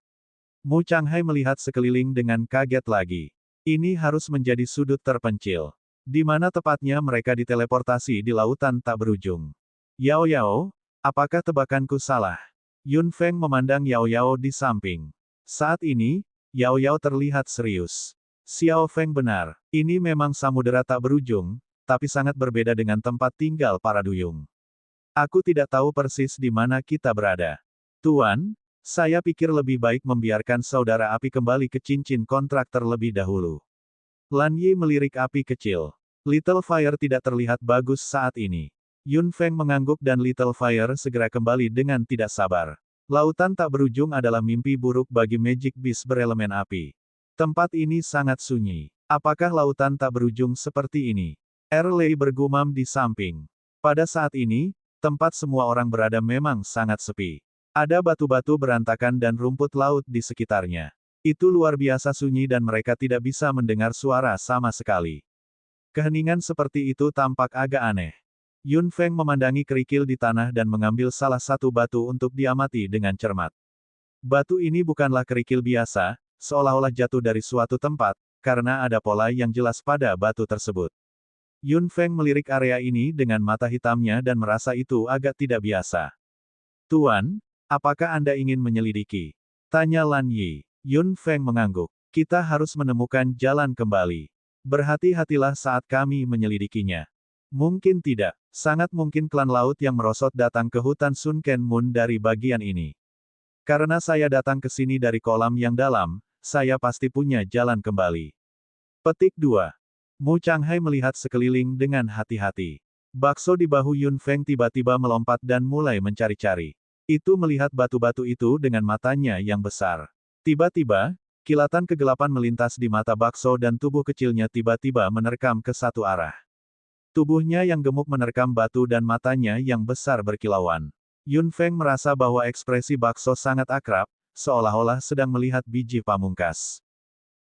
Mu Changhai melihat sekeliling dengan kaget lagi. Ini harus menjadi sudut terpencil. Di mana tepatnya mereka diteleportasi di lautan tak berujung. Yao Yao, apakah tebakanku salah? Yun Feng memandang Yao Yao di samping. Saat ini, Yao Yao terlihat serius. Xiao Feng benar. Ini memang samudera tak berujung, tapi sangat berbeda dengan tempat tinggal para duyung. Aku tidak tahu persis di mana kita berada. Tuan, saya pikir lebih baik membiarkan saudara api kembali ke cincin kontrak terlebih dahulu. Lan Yi melirik api kecil. Little Fire tidak terlihat bagus saat ini. Yun Feng mengangguk dan Little Fire segera kembali dengan tidak sabar. Lautan tak berujung adalah mimpi buruk bagi Magic Beast berelemen api. Tempat ini sangat sunyi. Apakah lautan tak berujung seperti ini? Erlei bergumam di samping. Pada saat ini, tempat semua orang berada memang sangat sepi. Ada batu-batu berantakan dan rumput laut di sekitarnya. Itu luar biasa sunyi dan mereka tidak bisa mendengar suara sama sekali. Keheningan seperti itu tampak agak aneh. Yun Feng memandangi kerikil di tanah dan mengambil salah satu batu untuk diamati dengan cermat. Batu ini bukanlah kerikil biasa, seolah-olah jatuh dari suatu tempat, karena ada pola yang jelas pada batu tersebut. Yun Feng melirik area ini dengan mata hitamnya dan merasa itu agak tidak biasa. Tuan, apakah Anda ingin menyelidiki? Tanya Lan Yi. Yun Feng mengangguk. Kita harus menemukan jalan kembali. Berhati-hatilah saat kami menyelidikinya. Mungkin tidak. Sangat mungkin klan laut yang merosot datang ke hutan Sunken Moon dari bagian ini. Karena saya datang ke sini dari kolam yang dalam, saya pasti punya jalan kembali. Petik 2. Mu Changhai melihat sekeliling dengan hati-hati. Bakso di bahu Yun Feng tiba-tiba melompat dan mulai mencari-cari. Itu melihat batu-batu itu dengan matanya yang besar. Tiba-tiba, kilatan kegelapan melintas di mata Bakso dan tubuh kecilnya tiba-tiba menerkam ke satu arah. Tubuhnya yang gemuk menerkam batu dan matanya yang besar berkilauan. Yun Feng merasa bahwa ekspresi Bakso sangat akrab, seolah-olah sedang melihat biji pamungkas.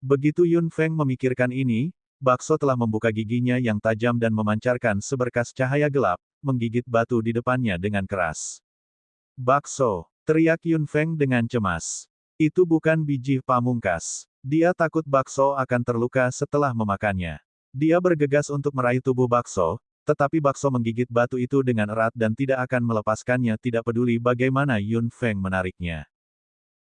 Begitu Yun Feng memikirkan ini, Bakso telah membuka giginya yang tajam dan memancarkan seberkas cahaya gelap, menggigit batu di depannya dengan keras. Bakso, teriak Yun Feng dengan cemas. Itu bukan biji pamungkas. Dia takut Bakso akan terluka setelah memakannya. Dia bergegas untuk meraih tubuh Bakso, tetapi Bakso menggigit batu itu dengan erat dan tidak akan melepaskannya tidak peduli bagaimana Yun Feng menariknya.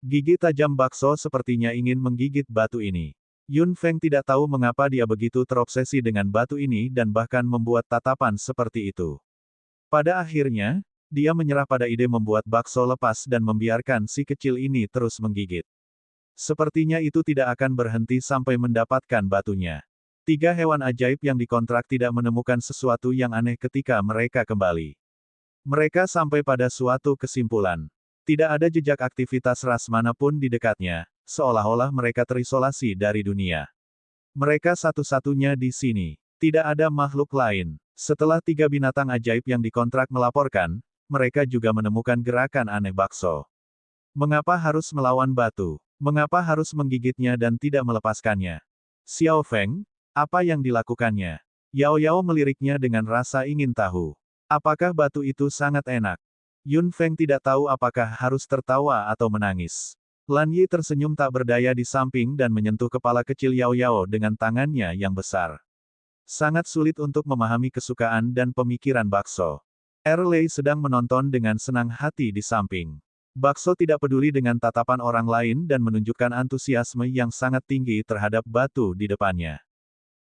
Gigi tajam Bakso sepertinya ingin menggigit batu ini. Yun Feng tidak tahu mengapa dia begitu terobsesi dengan batu ini dan bahkan membuat tatapan seperti itu. Pada akhirnya, dia menyerah pada ide membuat Bakso lepas dan membiarkan si kecil ini terus menggigit. Sepertinya itu tidak akan berhenti sampai mendapatkan batunya. 3 hewan ajaib yang dikontrak tidak menemukan sesuatu yang aneh ketika mereka kembali. Mereka sampai pada suatu kesimpulan. Tidak ada jejak aktivitas ras manapun di dekatnya, seolah-olah mereka terisolasi dari dunia. Mereka satu-satunya di sini. Tidak ada makhluk lain. Setelah 3 binatang ajaib yang dikontrak melaporkan, mereka juga menemukan gerakan aneh Bakso. Mengapa harus melawan batu? Mengapa harus menggigitnya dan tidak melepaskannya? Xiao Feng, apa yang dilakukannya? Yao Yao meliriknya dengan rasa ingin tahu. Apakah batu itu sangat enak? Yun Feng tidak tahu apakah harus tertawa atau menangis. Lan Yi tersenyum tak berdaya di samping dan menyentuh kepala kecil Yao Yao dengan tangannya yang besar. Sangat sulit untuk memahami kesukaan dan pemikiran Bakso. Erlei sedang menonton dengan senang hati di samping. Bakso tidak peduli dengan tatapan orang lain dan menunjukkan antusiasme yang sangat tinggi terhadap batu di depannya.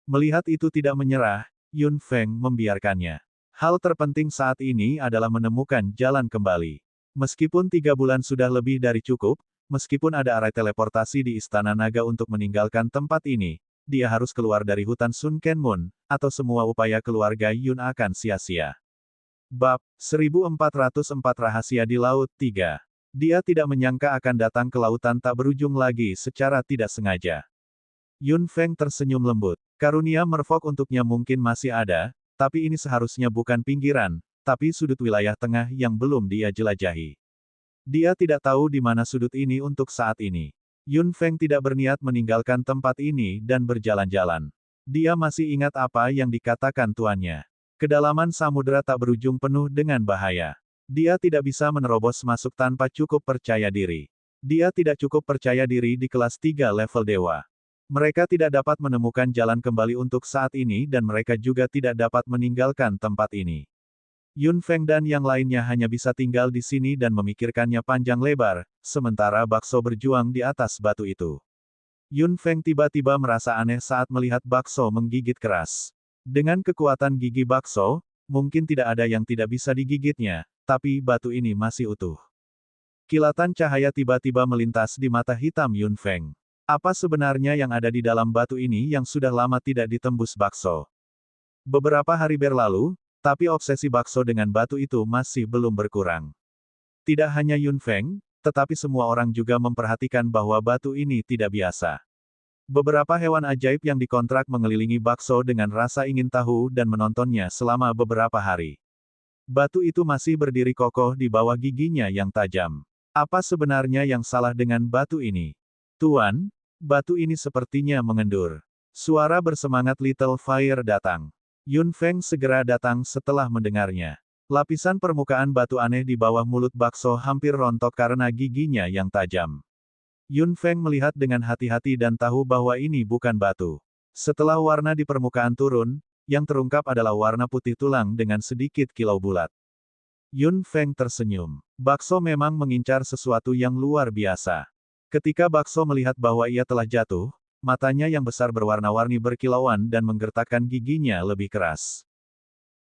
Melihat itu tidak menyerah, Yun Feng membiarkannya. Hal terpenting saat ini adalah menemukan jalan kembali. Meskipun 3 bulan sudah lebih dari cukup, meskipun ada arai teleportasi di Istana Naga untuk meninggalkan tempat ini, dia harus keluar dari hutan Sun Ken Moon, atau semua upaya keluarga Yun akan sia-sia. Bab 1404 Rahasia di Laut 3. Dia tidak menyangka akan datang ke lautan tak berujung lagi secara tidak sengaja. Yun Feng tersenyum lembut. Karunia merfok untuknya mungkin masih ada, tapi ini seharusnya bukan pinggiran, tapi sudut wilayah tengah yang belum dia jelajahi. Dia tidak tahu di mana sudut ini untuk saat ini. Yun Feng tidak berniat meninggalkan tempat ini dan berjalan-jalan. Dia masih ingat apa yang dikatakan tuannya. Kedalaman samudera tak berujung penuh dengan bahaya. Dia tidak bisa menerobos masuk tanpa cukup percaya diri. Dia tidak cukup percaya diri di kelas 3 level dewa. Mereka tidak dapat menemukan jalan kembali untuk saat ini dan mereka juga tidak dapat meninggalkan tempat ini. Yun Feng dan yang lainnya hanya bisa tinggal di sini dan memikirkannya panjang lebar, sementara Bakso berjuang di atas batu itu. Yun Feng tiba-tiba merasa aneh saat melihat Bakso menggigit keras. Dengan kekuatan gigi Bakso, mungkin tidak ada yang tidak bisa digigitnya, tapi batu ini masih utuh. Kilatan cahaya tiba-tiba melintas di mata hitam Yun Feng. Apa sebenarnya yang ada di dalam batu ini yang sudah lama tidak ditembus Bakso? Beberapa hari berlalu, tapi obsesi Bakso dengan batu itu masih belum berkurang. Tidak hanya Yun Feng, tetapi semua orang juga memperhatikan bahwa batu ini tidak biasa. Beberapa hewan ajaib yang dikontrak mengelilingi Bakso dengan rasa ingin tahu dan menontonnya selama beberapa hari. Batu itu masih berdiri kokoh di bawah giginya yang tajam. Apa sebenarnya yang salah dengan batu ini? Tuan, batu ini sepertinya mengendur. Suara bersemangat Little Fire datang. Yun Feng segera datang setelah mendengarnya. Lapisan permukaan batu aneh di bawah mulut Bakso hampir rontok karena giginya yang tajam. Yun Feng melihat dengan hati-hati dan tahu bahwa ini bukan batu. Setelah warna di permukaan turun, yang terungkap adalah warna putih tulang dengan sedikit kilau bulat. Yun Feng tersenyum. Bakso memang mengincar sesuatu yang luar biasa. Ketika Bakso melihat bahwa ia telah jatuh, matanya yang besar berwarna-warni berkilauan dan menggertakkan giginya lebih keras.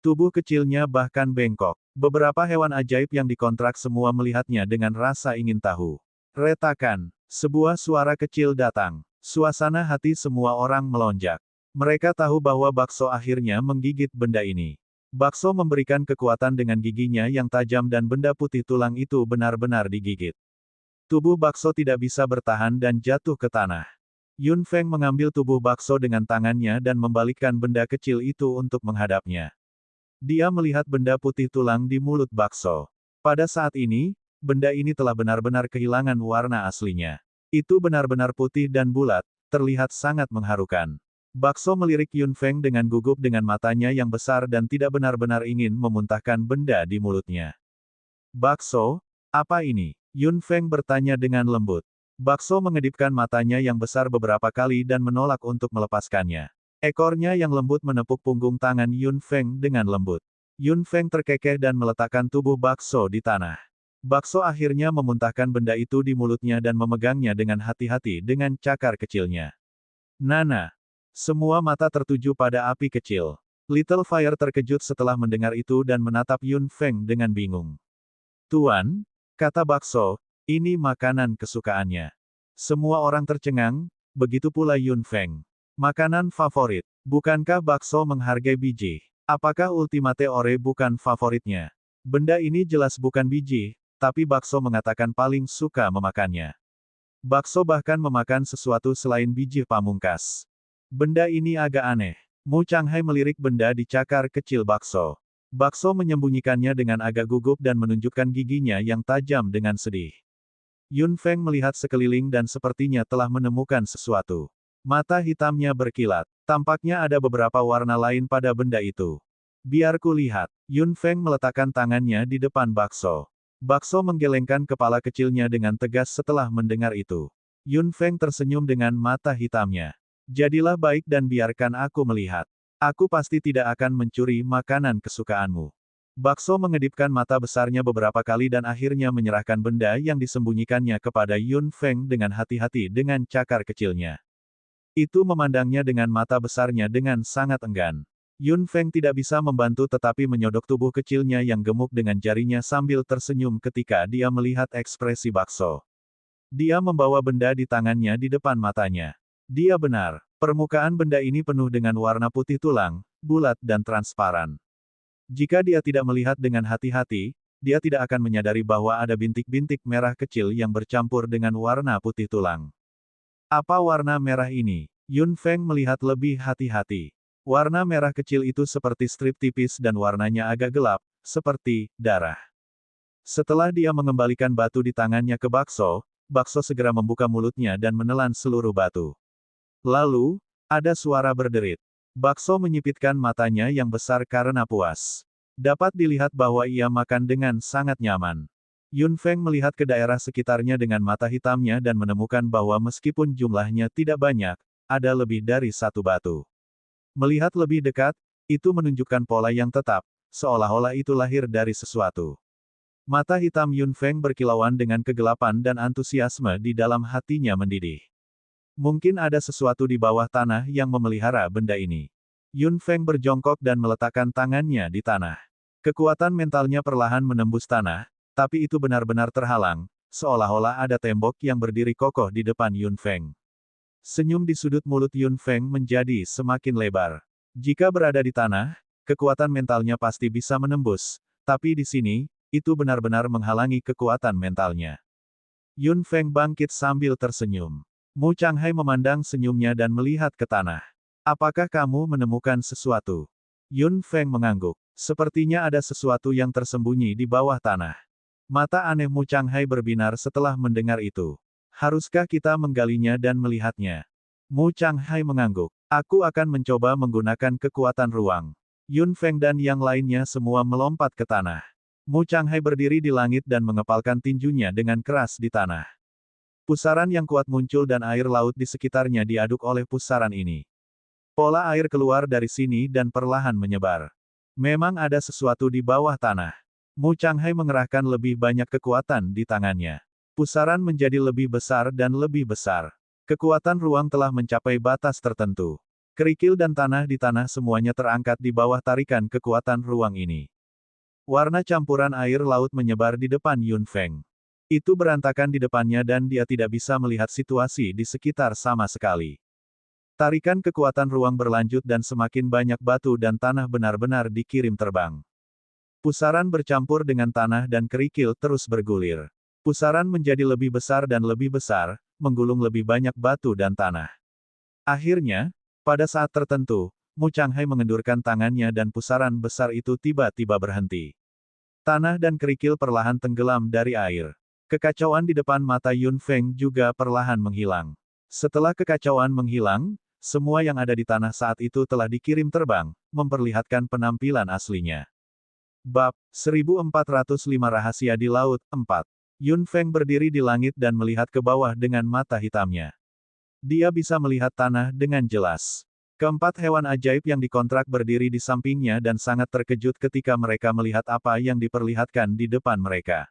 Tubuh kecilnya bahkan bengkok. Beberapa hewan ajaib yang dikontrak semua melihatnya dengan rasa ingin tahu. Retakan. Sebuah suara kecil datang. Suasana hati semua orang melonjak. Mereka tahu bahwa Bakso akhirnya menggigit benda ini. Bakso memberikan kekuatan dengan giginya yang tajam dan benda putih tulang itu benar-benar digigit. Tubuh bakso tidak bisa bertahan dan jatuh ke tanah. Yun Feng mengambil tubuh bakso dengan tangannya dan membalikkan benda kecil itu untuk menghadapnya. Dia melihat benda putih tulang di mulut bakso. Pada saat ini, benda ini telah benar-benar kehilangan warna aslinya. Itu benar-benar putih dan bulat, terlihat sangat mengharukan. Bakso melirik Yun Feng dengan gugup dengan matanya yang besar dan tidak benar-benar ingin memuntahkan benda di mulutnya. Bakso, apa ini? Yun Feng bertanya dengan lembut. Bakso mengedipkan matanya yang besar beberapa kali dan menolak untuk melepaskannya. Ekornya yang lembut menepuk punggung tangan Yun Feng dengan lembut. Yun Feng terkekeh dan meletakkan tubuh bakso di tanah. Bakso akhirnya memuntahkan benda itu di mulutnya dan memegangnya dengan hati-hati dengan cakar kecilnya. Nana. Semua mata tertuju pada api kecil. Little Fire terkejut setelah mendengar itu dan menatap Yun Feng dengan bingung. Tuan, kata bakso, ini makanan kesukaannya. Semua orang tercengang, begitu pula Yun Feng. Makanan favorit. Bukankah bakso menghargai biji? Apakah Ultimate Ore bukan favoritnya? Benda ini jelas bukan biji, tapi bakso mengatakan paling suka memakannya. Bakso bahkan memakan sesuatu selain biji pamungkas. Benda ini agak aneh. Mu Changhai melirik benda di cakar kecil bakso. Bakso menyembunyikannya dengan agak gugup dan menunjukkan giginya yang tajam dengan sedih. Yun Feng melihat sekeliling dan sepertinya telah menemukan sesuatu. Mata hitamnya berkilat. Tampaknya ada beberapa warna lain pada benda itu. Biar ku lihat. Yun Feng meletakkan tangannya di depan bakso. Bakso menggelengkan kepala kecilnya dengan tegas setelah mendengar itu. Yun Feng tersenyum dengan mata hitamnya. Jadilah baik dan biarkan aku melihat. Aku pasti tidak akan mencuri makanan kesukaanmu. Bakso mengedipkan mata besarnya beberapa kali dan akhirnya menyerahkan benda yang disembunyikannya kepada Yun Feng dengan hati-hati dengan cakar kecilnya. Itu memandangnya dengan mata besarnya dengan sangat enggan. Yun Feng tidak bisa membantu tetapi menyodok tubuh kecilnya yang gemuk dengan jarinya sambil tersenyum ketika dia melihat ekspresi bakso. Dia membawa benda di tangannya di depan matanya. Dia benar, permukaan benda ini penuh dengan warna putih tulang, bulat dan transparan. Jika dia tidak melihat dengan hati-hati, dia tidak akan menyadari bahwa ada bintik-bintik merah kecil yang bercampur dengan warna putih tulang. Apa warna merah ini? Yun Feng melihat lebih hati-hati. Warna merah kecil itu seperti strip tipis dan warnanya agak gelap, seperti darah. Setelah dia mengembalikan batu di tangannya ke bakso, bakso segera membuka mulutnya dan menelan seluruh batu. Lalu, ada suara berderit. Bakso menyipitkan matanya yang besar karena puas. Dapat dilihat bahwa ia makan dengan sangat nyaman. Yun Feng melihat ke daerah sekitarnya dengan mata hitamnya dan menemukan bahwa meskipun jumlahnya tidak banyak, ada lebih dari satu batu. Melihat lebih dekat, itu menunjukkan pola yang tetap, seolah-olah itu lahir dari sesuatu. Mata hitam Yun Feng berkilauan dengan kegelapan dan antusiasme di dalam hatinya mendidih. Mungkin ada sesuatu di bawah tanah yang memelihara benda ini. Yun Feng berjongkok dan meletakkan tangannya di tanah. Kekuatan mentalnya perlahan menembus tanah, tapi itu benar-benar terhalang, seolah-olah ada tembok yang berdiri kokoh di depan Yun Feng. Senyum di sudut mulut Yun Feng menjadi semakin lebar. Jika berada di tanah, kekuatan mentalnya pasti bisa menembus, tapi di sini, itu benar-benar menghalangi kekuatan mentalnya. Yun Feng bangkit sambil tersenyum. Mu Changhai memandang senyumnya dan melihat ke tanah. Apakah kamu menemukan sesuatu? Yun Feng mengangguk. Sepertinya ada sesuatu yang tersembunyi di bawah tanah. Mata aneh Mu Changhai berbinar setelah mendengar itu. Haruskah kita menggalinya dan melihatnya? Mu Changhai mengangguk. Aku akan mencoba menggunakan kekuatan ruang. Yun Feng dan yang lainnya semua melompat ke tanah. Mu Changhai berdiri di langit dan mengepalkan tinjunya dengan keras di tanah. Pusaran yang kuat muncul dan air laut di sekitarnya diaduk oleh pusaran ini. Pola air keluar dari sini dan perlahan menyebar. Memang ada sesuatu di bawah tanah. Mu Changhai mengerahkan lebih banyak kekuatan di tangannya. Pusaran menjadi lebih besar dan lebih besar. Kekuatan ruang telah mencapai batas tertentu. Kerikil dan tanah di tanah semuanya terangkat di bawah tarikan kekuatan ruang ini. Warna campuran air laut menyebar di depan Yun Feng. Itu berantakan di depannya dan dia tidak bisa melihat situasi di sekitar sama sekali. Tarikan kekuatan ruang berlanjut dan semakin banyak batu dan tanah benar-benar dikirim terbang. Pusaran bercampur dengan tanah dan kerikil terus bergulir. Pusaran menjadi lebih besar dan lebih besar, menggulung lebih banyak batu dan tanah. Akhirnya, pada saat tertentu, Mu Changhai mengendurkan tangannya dan pusaran besar itu tiba-tiba berhenti. Tanah dan kerikil perlahan tenggelam dari air. Kekacauan di depan mata Yun Feng juga perlahan menghilang. Setelah kekacauan menghilang, semua yang ada di tanah saat itu telah dikirim terbang, memperlihatkan penampilan aslinya. Bab 1405 Rahasia di Laut 4. Yun Feng berdiri di langit dan melihat ke bawah dengan mata hitamnya. Dia bisa melihat tanah dengan jelas. Keempat hewan ajaib yang dikontrak berdiri di sampingnya dan sangat terkejut ketika mereka melihat apa yang diperlihatkan di depan mereka.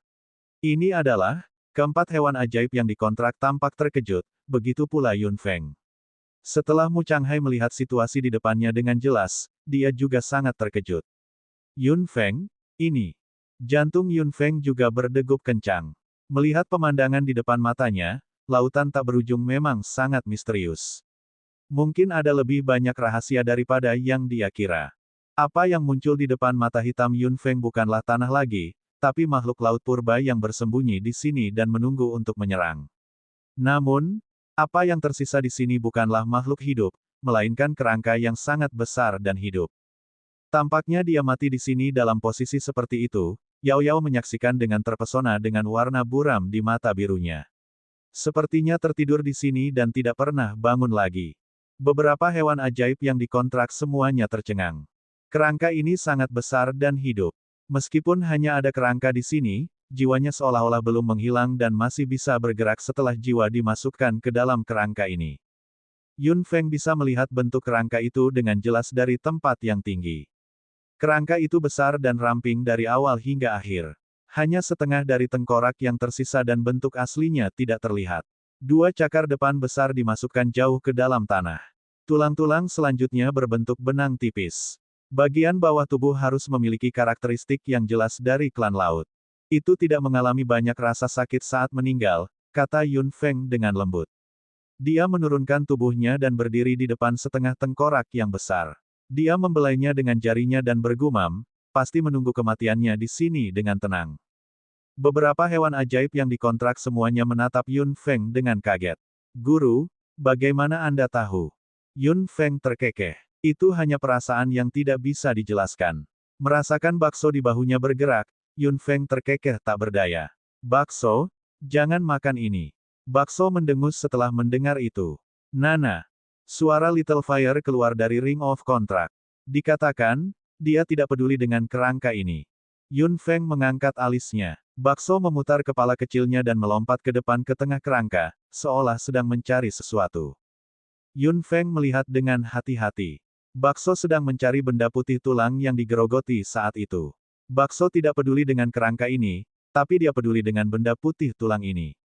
Ini adalah keempat hewan ajaib yang dikontrak tampak terkejut, begitu pula Yun Feng. Setelah Mu Changhai melihat situasi di depannya dengan jelas, dia juga sangat terkejut. Yun Feng, ini. Jantung Yun Feng juga berdegup kencang. Melihat pemandangan di depan matanya, lautan tak berujung memang sangat misterius. Mungkin ada lebih banyak rahasia daripada yang dia kira. Apa yang muncul di depan mata hitam Yun Feng bukanlah tanah lagi, tapi makhluk laut purba yang bersembunyi di sini dan menunggu untuk menyerang. Namun, apa yang tersisa di sini bukanlah makhluk hidup, melainkan kerangka yang sangat besar dan hidup. Tampaknya dia mati di sini dalam posisi seperti itu. Yao Yao menyaksikan dengan terpesona dengan warna buram di mata birunya. Sepertinya tertidur di sini dan tidak pernah bangun lagi. Beberapa hewan ajaib yang dikontrak semuanya tercengang. Kerangka ini sangat besar dan hidup. Meskipun hanya ada kerangka di sini, jiwanya seolah-olah belum menghilang dan masih bisa bergerak setelah jiwa dimasukkan ke dalam kerangka ini. Yun Feng bisa melihat bentuk kerangka itu dengan jelas dari tempat yang tinggi. Kerangka itu besar dan ramping dari awal hingga akhir. Hanya setengah dari tengkorak yang tersisa dan bentuk aslinya tidak terlihat. Dua cakar depan besar dimasukkan jauh ke dalam tanah. Tulang-tulang selanjutnya berbentuk benang tipis. Bagian bawah tubuh harus memiliki karakteristik yang jelas dari klan laut. Itu tidak mengalami banyak rasa sakit saat meninggal, kata Yun Feng dengan lembut. Dia menurunkan tubuhnya dan berdiri di depan setengah tengkorak yang besar. Dia membelainya dengan jarinya dan bergumam, pasti menunggu kematiannya di sini dengan tenang. Beberapa hewan ajaib yang dikontrak semuanya menatap Yun Feng dengan kaget. Guru, bagaimana Anda tahu? Yun Feng terkekeh. Itu hanya perasaan yang tidak bisa dijelaskan. Merasakan bakso di bahunya bergerak, Yun Feng terkekeh tak berdaya. Bakso? Jangan makan ini. Bakso mendengus setelah mendengar itu. Nana. Suara Little Fire keluar dari Ring of Contract. Dikatakan, dia tidak peduli dengan kerangka ini. Yun Feng mengangkat alisnya. Bakso memutar kepala kecilnya dan melompat ke depan ke tengah kerangka, seolah sedang mencari sesuatu. Yun Feng melihat dengan hati-hati. Bakso sedang mencari benda putih tulang yang digerogoti saat itu. Bakso tidak peduli dengan kerangka ini, tapi dia peduli dengan benda putih tulang ini.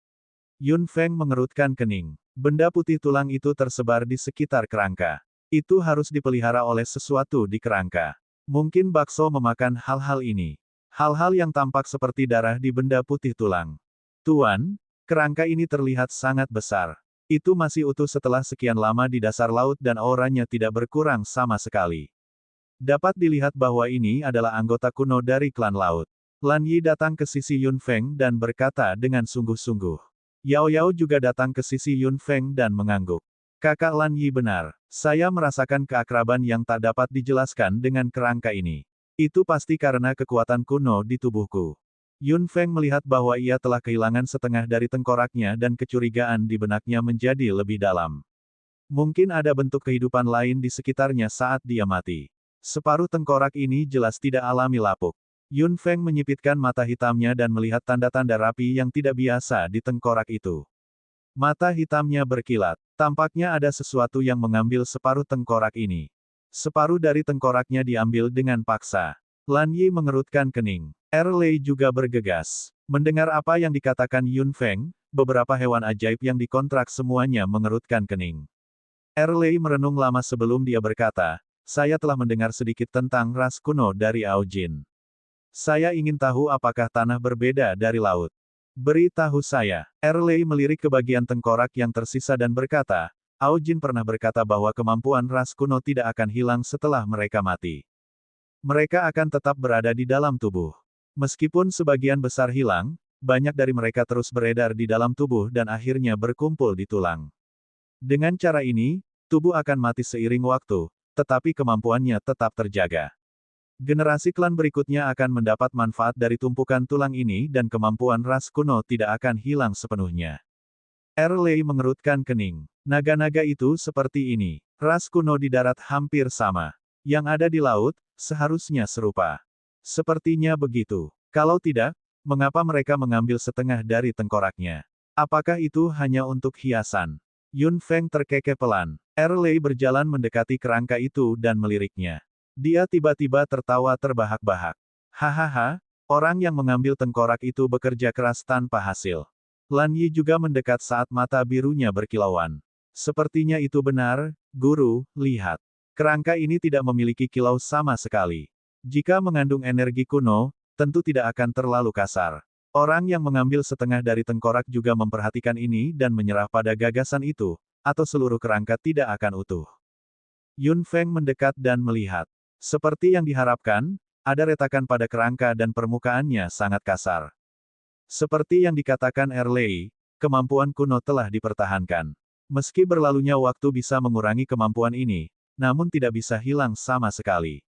Yun Feng mengerutkan kening. Benda putih tulang itu tersebar di sekitar kerangka. Itu harus dipelihara oleh sesuatu di kerangka. Mungkin bakso memakan hal-hal ini. Hal-hal yang tampak seperti darah di benda putih tulang. Tuan, kerangka ini terlihat sangat besar. Itu masih utuh setelah sekian lama di dasar laut dan auranya tidak berkurang sama sekali. Dapat dilihat bahwa ini adalah anggota kuno dari klan laut. Lan Yi datang ke sisi Yun Feng dan berkata dengan sungguh-sungguh. Yao Yao juga datang ke sisi Yun Feng dan mengangguk. Kakak Lan Yi benar. Saya merasakan keakraban yang tak dapat dijelaskan dengan kerangka ini. Itu pasti karena kekuatan kuno di tubuhku. Yun Feng melihat bahwa ia telah kehilangan setengah dari tengkoraknya dan kecurigaan di benaknya menjadi lebih dalam. Mungkin ada bentuk kehidupan lain di sekitarnya saat dia mati. Separuh tengkorak ini jelas tidak alami lapuk. Yun Feng menyipitkan mata hitamnya dan melihat tanda-tanda rapi yang tidak biasa di tengkorak itu. Mata hitamnya berkilat. Tampaknya ada sesuatu yang mengambil separuh tengkorak ini. Separuh dari tengkoraknya diambil dengan paksa. Lan Yi mengerutkan kening. Erlei juga bergegas. Mendengar apa yang dikatakan Yun Feng, beberapa hewan ajaib yang dikontrak semuanya mengerutkan kening. Erlei merenung lama sebelum dia berkata, saya telah mendengar sedikit tentang ras kuno dari Aojin. Saya ingin tahu apakah tanah berbeda dari laut. Beritahu saya. Erlei melirik ke bagian tengkorak yang tersisa dan berkata, Ao Jin pernah berkata bahwa kemampuan ras kuno tidak akan hilang setelah mereka mati. Mereka akan tetap berada di dalam tubuh. Meskipun sebagian besar hilang, banyak dari mereka terus beredar di dalam tubuh dan akhirnya berkumpul di tulang. Dengan cara ini, tubuh akan mati seiring waktu, tetapi kemampuannya tetap terjaga. Generasi klan berikutnya akan mendapat manfaat dari tumpukan tulang ini dan kemampuan ras kuno tidak akan hilang sepenuhnya. Erlei mengerutkan kening. Naga-naga itu seperti ini. Ras kuno di darat hampir sama. Yang ada di laut, seharusnya serupa. Sepertinya begitu. Kalau tidak, mengapa mereka mengambil setengah dari tengkoraknya? Apakah itu hanya untuk hiasan? Yun Feng terkekeh pelan. Erlei berjalan mendekati kerangka itu dan meliriknya. Dia tiba-tiba tertawa terbahak-bahak. Hahaha, orang yang mengambil tengkorak itu bekerja keras tanpa hasil. Lan Yi juga mendekat saat mata birunya berkilauan. Sepertinya itu benar, guru, lihat. Kerangka ini tidak memiliki kilau sama sekali. Jika mengandung energi kuno, tentu tidak akan terlalu kasar. Orang yang mengambil setengah dari tengkorak juga memperhatikan ini dan menyerah pada gagasan itu, atau seluruh kerangka tidak akan utuh. Yun Feng mendekat dan melihat. Seperti yang diharapkan, ada retakan pada kerangka dan permukaannya sangat kasar. Seperti yang dikatakan Erlei, kemampuan kuno telah dipertahankan. Meski berlalunya waktu bisa mengurangi kemampuan ini, namun tidak bisa hilang sama sekali.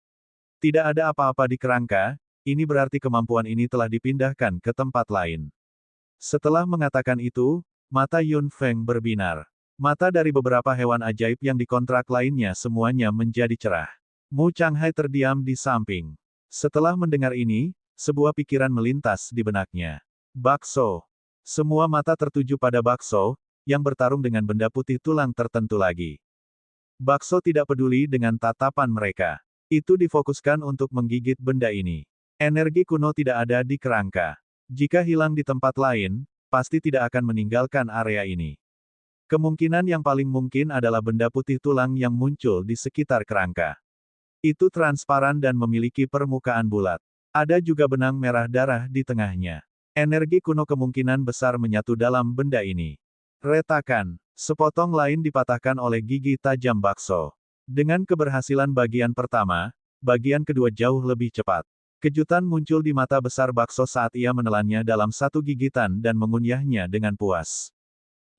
Tidak ada apa-apa di kerangka, ini berarti kemampuan ini telah dipindahkan ke tempat lain. Setelah mengatakan itu, mata Yun Feng berbinar. Mata dari beberapa hewan ajaib yang dikontrak lainnya semuanya menjadi cerah. Mu Changhai terdiam di samping. Setelah mendengar ini, sebuah pikiran melintas di benaknya. Bakso. Semua mata tertuju pada Bakso, yang bertarung dengan benda putih tulang tertentu lagi. Bakso tidak peduli dengan tatapan mereka. Itu difokuskan untuk menggigit benda ini. Energi kuno tidak ada di kerangka. Jika hilang di tempat lain, pasti tidak akan meninggalkan area ini. Kemungkinan yang paling mungkin adalah benda putih tulang yang muncul di sekitar kerangka. Itu transparan dan memiliki permukaan bulat. Ada juga benang merah darah di tengahnya. Energi kuno kemungkinan besar menyatu dalam benda ini. Retakan. Sepotong lain dipatahkan oleh gigi tajam Bakso. Dengan keberhasilan bagian pertama, bagian kedua jauh lebih cepat. Kejutan muncul di mata besar Bakso saat ia menelannya dalam satu gigitan dan mengunyahnya dengan puas.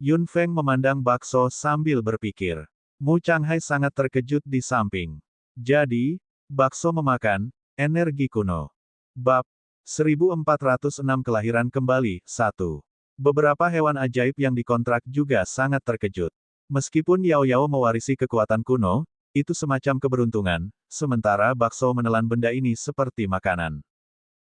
Yun Feng memandang Bakso sambil berpikir. Mu Changhai sangat terkejut di samping. Jadi, Bakso memakan energi kuno. Bab 1406 Kelahiran Kembali 1. Beberapa hewan ajaib yang dikontrak juga sangat terkejut. Meskipun Yao Yao mewarisi kekuatan kuno, itu semacam keberuntungan, sementara Bakso menelan benda ini seperti makanan.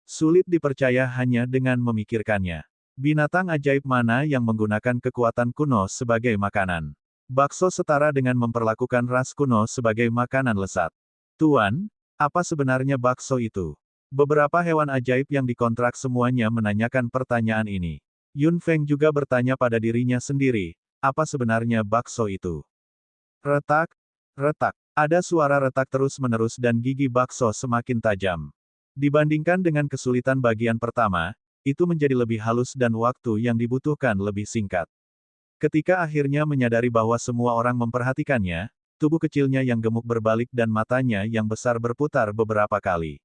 Sulit dipercaya hanya dengan memikirkannya. Binatang ajaib mana yang menggunakan kekuatan kuno sebagai makanan? Bakso setara dengan memperlakukan ras kuno sebagai makanan lesat. Tuan, apa sebenarnya bakso itu? Beberapa hewan ajaib yang dikontrak semuanya menanyakan pertanyaan ini. Yun Feng juga bertanya pada dirinya sendiri, apa sebenarnya bakso itu? Retak, retak. Ada suara retak terus-menerus dan gigi bakso semakin tajam. Dibandingkan dengan kesulitan bagian pertama, itu menjadi lebih halus dan waktu yang dibutuhkan lebih singkat. Ketika akhirnya menyadari bahwa semua orang memperhatikannya, tubuh kecilnya yang gemuk berbalik dan matanya yang besar berputar beberapa kali.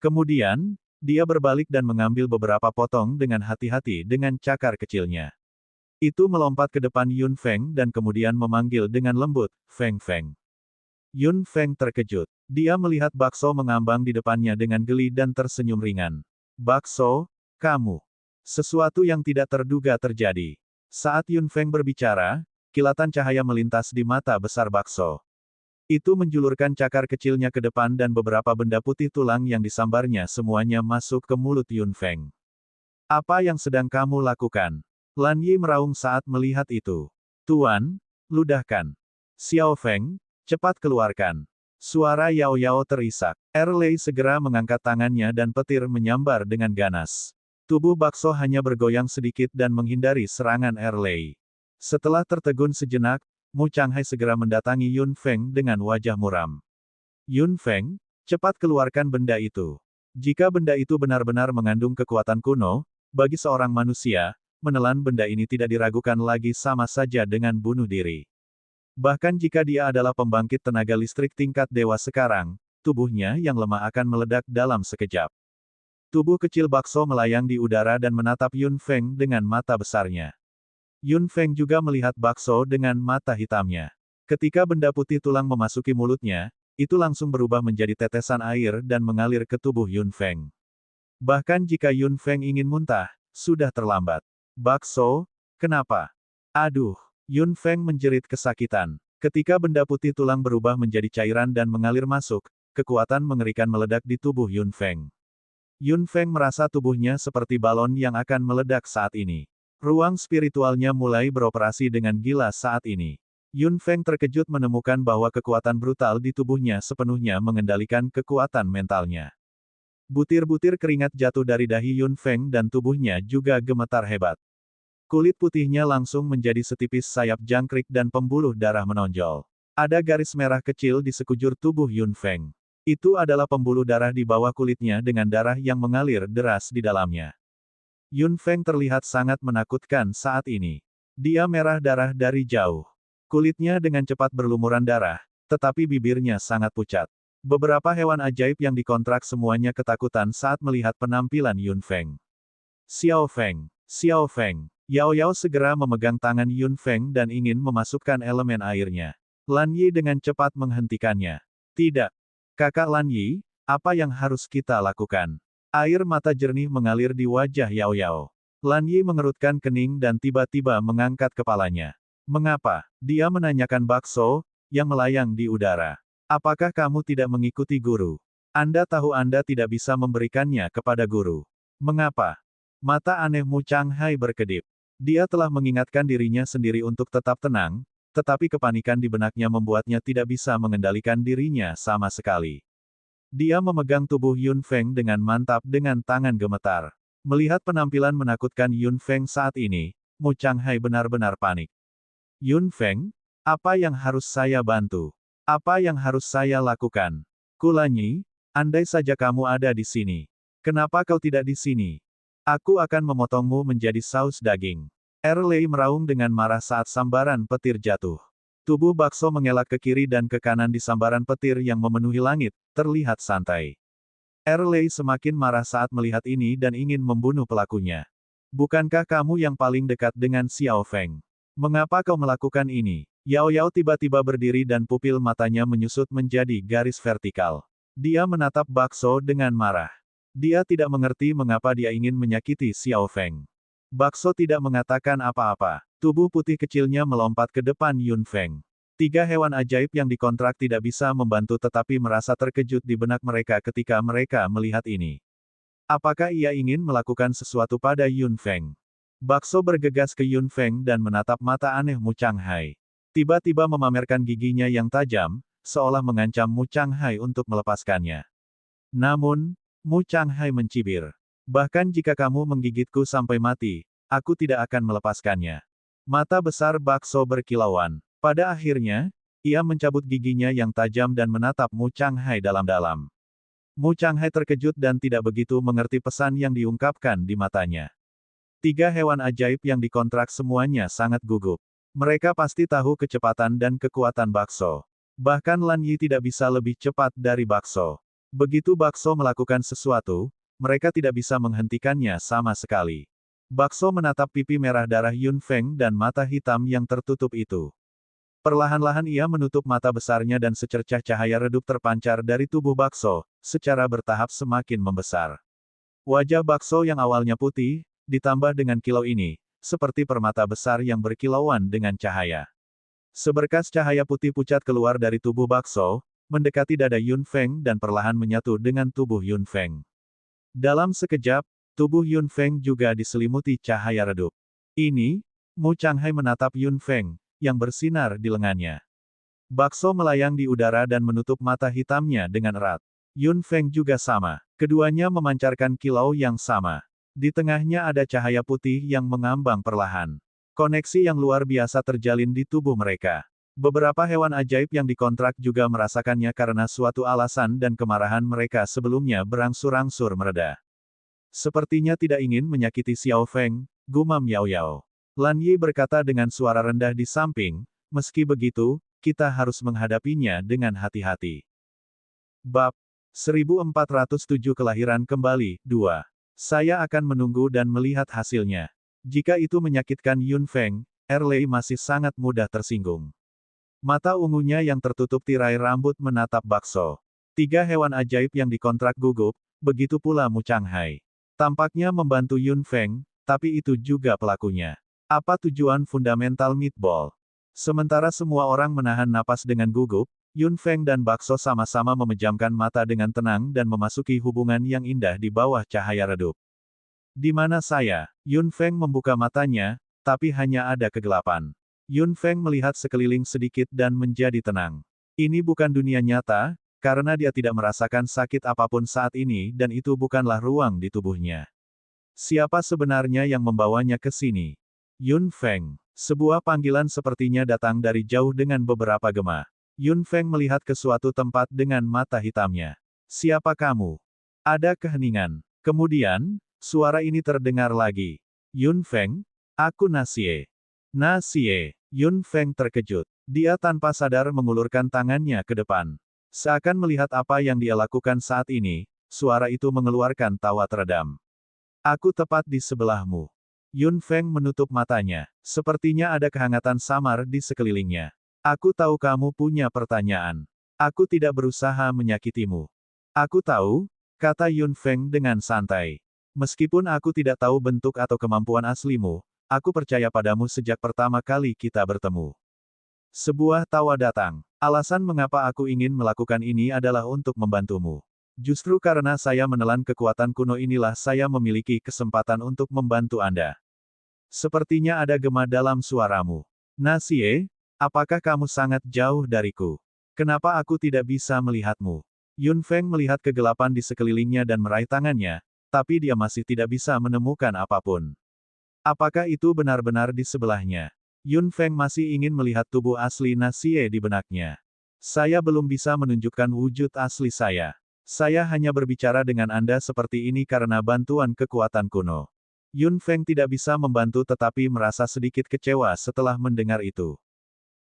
Kemudian, dia berbalik dan mengambil beberapa potong dengan hati-hati dengan cakar kecilnya. Itu melompat ke depan Yun Feng dan kemudian memanggil dengan lembut, Feng Feng. Yun Feng terkejut. Dia melihat Bakso mengambang di depannya dengan geli dan tersenyum ringan. Bakso, kamu. Sesuatu yang tidak terduga terjadi. Saat Yun Feng berbicara, kilatan cahaya melintas di mata besar Bakso. Itu menjulurkan cakar kecilnya ke depan dan beberapa benda putih tulang yang disambarnya semuanya masuk ke mulut Yun Feng. Apa yang sedang kamu lakukan? Lan Yi meraung saat melihat itu. Tuan, ludahkan. Xiao Feng, cepat keluarkan. Suara Yao Yao terisak. Erlei segera mengangkat tangannya dan petir menyambar dengan ganas. Tubuh Bakso hanya bergoyang sedikit dan menghindari serangan Erlei. Setelah tertegun sejenak, Mu Changhai segera mendatangi Yun Feng dengan wajah muram. Yun Feng, cepat keluarkan benda itu. Jika benda itu benar-benar mengandung kekuatan kuno, bagi seorang manusia, menelan benda ini tidak diragukan lagi sama saja dengan bunuh diri. Bahkan jika dia adalah pembangkit tenaga listrik tingkat dewa sekarang, tubuhnya yang lemah akan meledak dalam sekejap. Tubuh kecil bakso melayang di udara dan menatap Yun Feng dengan mata besarnya. Yun Feng juga melihat bakso dengan mata hitamnya. Ketika benda putih tulang memasuki mulutnya, itu langsung berubah menjadi tetesan air dan mengalir ke tubuh Yun Feng. Bahkan jika Yun Feng ingin muntah, sudah terlambat. Bakso, kenapa? Aduh, Yun Feng menjerit kesakitan. Ketika benda putih tulang berubah menjadi cairan dan mengalir masuk, kekuatan mengerikan meledak di tubuh Yun Feng. Yun Feng merasa tubuhnya seperti balon yang akan meledak saat ini. Ruang spiritualnya mulai beroperasi dengan gila saat ini. Yun Feng terkejut menemukan bahwa kekuatan brutal di tubuhnya sepenuhnya mengendalikan kekuatan mentalnya. Butir-butir keringat jatuh dari dahi Yun Feng dan tubuhnya juga gemetar hebat. Kulit putihnya langsung menjadi setipis sayap jangkrik dan pembuluh darah menonjol. Ada garis merah kecil di sekujur tubuh Yun Feng. Itu adalah pembuluh darah di bawah kulitnya dengan darah yang mengalir deras di dalamnya. Yun Feng terlihat sangat menakutkan saat ini. Dia merah darah dari jauh. Kulitnya dengan cepat berlumuran darah, tetapi bibirnya sangat pucat. Beberapa hewan ajaib yang dikontrak semuanya ketakutan saat melihat penampilan Yun Feng. Xiao Feng, Xiao Feng. Yao Yao segera memegang tangan Yun Feng dan ingin memasukkan elemen airnya. Lan Yi dengan cepat menghentikannya. Tidak. Kakak Lan Yi, apa yang harus kita lakukan? Air mata jernih mengalir di wajah Yao Yao. Lan Yi mengerutkan kening dan tiba-tiba mengangkat kepalanya. Mengapa? Dia menanyakan bakso, yang melayang di udara. Apakah kamu tidak mengikuti guru? Anda tahu Anda tidak bisa memberikannya kepada guru. Mengapa? Mata aneh Mu Changhai berkedip. Dia telah mengingatkan dirinya sendiri untuk tetap tenang, tetapi kepanikan di benaknya membuatnya tidak bisa mengendalikan dirinya sama sekali. Dia memegang tubuh Yun Feng dengan mantap dengan tangan gemetar. Melihat penampilan menakutkan Yun Feng saat ini, Mu Changhai benar-benar panik. Yun Feng, apa yang harus saya bantu? Apa yang harus saya lakukan? Kulanyi, andai saja kamu ada di sini. Kenapa kau tidak di sini? Aku akan memotongmu menjadi saus daging. Erlei meraung dengan marah saat sambaran petir jatuh. Tubuh bakso mengelak ke kiri dan ke kanan di sambaran petir yang memenuhi langit, terlihat santai. Erlei semakin marah saat melihat ini dan ingin membunuh pelakunya. Bukankah kamu yang paling dekat dengan Xiao Feng? Mengapa kau melakukan ini? Yao Yao tiba-tiba berdiri dan pupil matanya menyusut menjadi garis vertikal. Dia menatap bakso dengan marah. Dia tidak mengerti mengapa dia ingin menyakiti Xiao Feng. Bakso tidak mengatakan apa-apa. Tubuh putih kecilnya melompat ke depan Yun Feng. 3 hewan ajaib yang dikontrak tidak bisa membantu tetapi merasa terkejut di benak mereka ketika mereka melihat ini. Apakah ia ingin melakukan sesuatu pada Yun Feng? Bakso bergegas ke Yun Feng dan menatap mata aneh Mu Changhai. Tiba-tiba memamerkan giginya yang tajam, seolah mengancam Mu Changhai untuk melepaskannya. Namun, Mu Changhai mencibir. Bahkan jika kamu menggigitku sampai mati, aku tidak akan melepaskannya. Mata besar bakso berkilauan. Pada akhirnya, ia mencabut giginya yang tajam dan menatap Mu Changhai dalam-dalam. Mu Changhai terkejut dan tidak begitu mengerti pesan yang diungkapkan di matanya. 3 hewan ajaib yang dikontrak semuanya sangat gugup. Mereka pasti tahu kecepatan dan kekuatan bakso. Bahkan Lan Yi tidak bisa lebih cepat dari bakso. Begitu bakso melakukan sesuatu, mereka tidak bisa menghentikannya sama sekali. Bakso menatap pipi merah darah Yun Feng dan mata hitam yang tertutup itu. Perlahan-lahan ia menutup mata besarnya dan secercah cahaya redup terpancar dari tubuh bakso, secara bertahap semakin membesar. Wajah bakso yang awalnya putih, ditambah dengan kilau ini, seperti permata besar yang berkilauan dengan cahaya. Seberkas cahaya putih pucat keluar dari tubuh bakso, mendekati dada Yun Feng dan perlahan menyatu dengan tubuh Yun Feng. Dalam sekejap, tubuh Yun Feng juga diselimuti cahaya redup. Ini, Mu Changhai menatap Yun Feng, yang bersinar di lengannya. Bakso melayang di udara dan menutup mata hitamnya dengan erat. Yun Feng juga sama. Keduanya memancarkan kilau yang sama. Di tengahnya ada cahaya putih yang mengambang perlahan. Koneksi yang luar biasa terjalin di tubuh mereka. Beberapa hewan ajaib yang dikontrak juga merasakannya karena suatu alasan dan kemarahan mereka sebelumnya berangsur-angsur mereda. Sepertinya tidak ingin menyakiti Xiao Feng, gumam Yao Yao. Lan Yi berkata dengan suara rendah di samping, Meski begitu, kita harus menghadapinya dengan hati-hati. Bab 1407 Kelahiran Kembali, 2. Saya akan menunggu dan melihat hasilnya. Jika itu menyakitkan Yun Feng, Erlei masih sangat mudah tersinggung. Mata ungunya yang tertutup tirai rambut menatap bakso. 3 hewan ajaib yang dikontrak gugup, begitu pula Mu Changhai. Tampaknya membantu Yun Feng, tapi itu juga pelakunya. Apa tujuan fundamental meatball? Sementara semua orang menahan napas dengan gugup, Yun Feng dan bakso sama-sama memejamkan mata dengan tenang dan memasuki hubungan yang indah di bawah cahaya redup. Di mana saya? Yun Feng membuka matanya, tapi hanya ada kegelapan. Yun Feng melihat sekeliling sedikit dan menjadi tenang. Ini bukan dunia nyata, karena dia tidak merasakan sakit apapun saat ini dan itu bukanlah ruang di tubuhnya. Siapa sebenarnya yang membawanya ke sini? Yun Feng. Sebuah panggilan sepertinya datang dari jauh dengan beberapa gema. Yun Feng melihat ke suatu tempat dengan mata hitamnya. Siapa kamu? Ada keheningan. Kemudian, suara ini terdengar lagi. Yun Feng, aku Nasie. Nasie. Yun Feng terkejut. Dia tanpa sadar mengulurkan tangannya ke depan. Seakan melihat apa yang dia lakukan saat ini, suara itu mengeluarkan tawa teredam. Aku tepat di sebelahmu. Yun Feng menutup matanya. Sepertinya ada kehangatan samar di sekelilingnya. Aku tahu kamu punya pertanyaan. Aku tidak berusaha menyakitimu. Aku tahu, kata Yun Feng dengan santai. Meskipun aku tidak tahu bentuk atau kemampuan aslimu, aku percaya padamu sejak pertama kali kita bertemu. Sebuah tawa datang. Alasan mengapa aku ingin melakukan ini adalah untuk membantumu. Justru karena saya menelan kekuatan kuno inilah saya memiliki kesempatan untuk membantu Anda. Sepertinya ada gema dalam suaramu. Nasie, apakah kamu sangat jauh dariku? Kenapa aku tidak bisa melihatmu? Yun Feng melihat kegelapan di sekelilingnya dan meraih tangannya, tapi dia masih tidak bisa menemukan apapun. Apakah itu benar-benar di sebelahnya? Yun Feng masih ingin melihat tubuh asli Nasie di benaknya. Saya belum bisa menunjukkan wujud asli saya. Saya hanya berbicara dengan Anda seperti ini karena bantuan kekuatan kuno. Yun Feng tidak bisa membantu tetapi merasa sedikit kecewa setelah mendengar itu.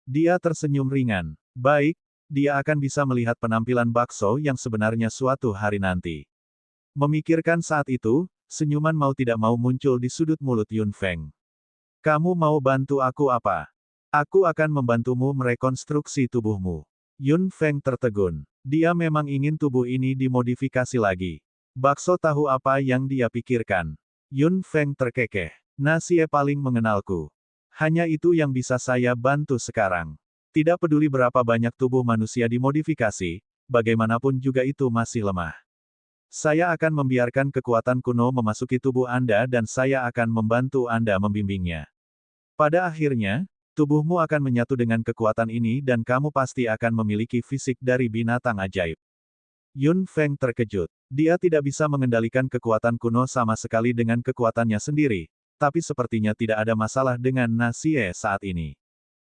Dia tersenyum ringan. Baik, dia akan bisa melihat penampilan bakso yang sebenarnya suatu hari nanti. Memikirkan saat itu, senyuman mau tidak mau muncul di sudut mulut Yun Feng. Kamu mau bantu aku apa? Aku akan membantumu merekonstruksi tubuhmu. Yun Feng tertegun. Dia memang ingin tubuh ini dimodifikasi lagi. Bakso tahu apa yang dia pikirkan. Yun Feng terkekeh. Nasie paling mengenalku. Hanya itu yang bisa saya bantu sekarang. Tidak peduli berapa banyak tubuh manusia dimodifikasi, bagaimanapun juga itu masih lemah. Saya akan membiarkan kekuatan kuno memasuki tubuh Anda dan saya akan membantu Anda membimbingnya. Pada akhirnya, tubuhmu akan menyatu dengan kekuatan ini dan kamu pasti akan memiliki fisik dari binatang ajaib. Yun Feng terkejut. Dia tidak bisa mengendalikan kekuatan kuno sama sekali dengan kekuatannya sendiri, tapi sepertinya tidak ada masalah dengan Nasie saat ini.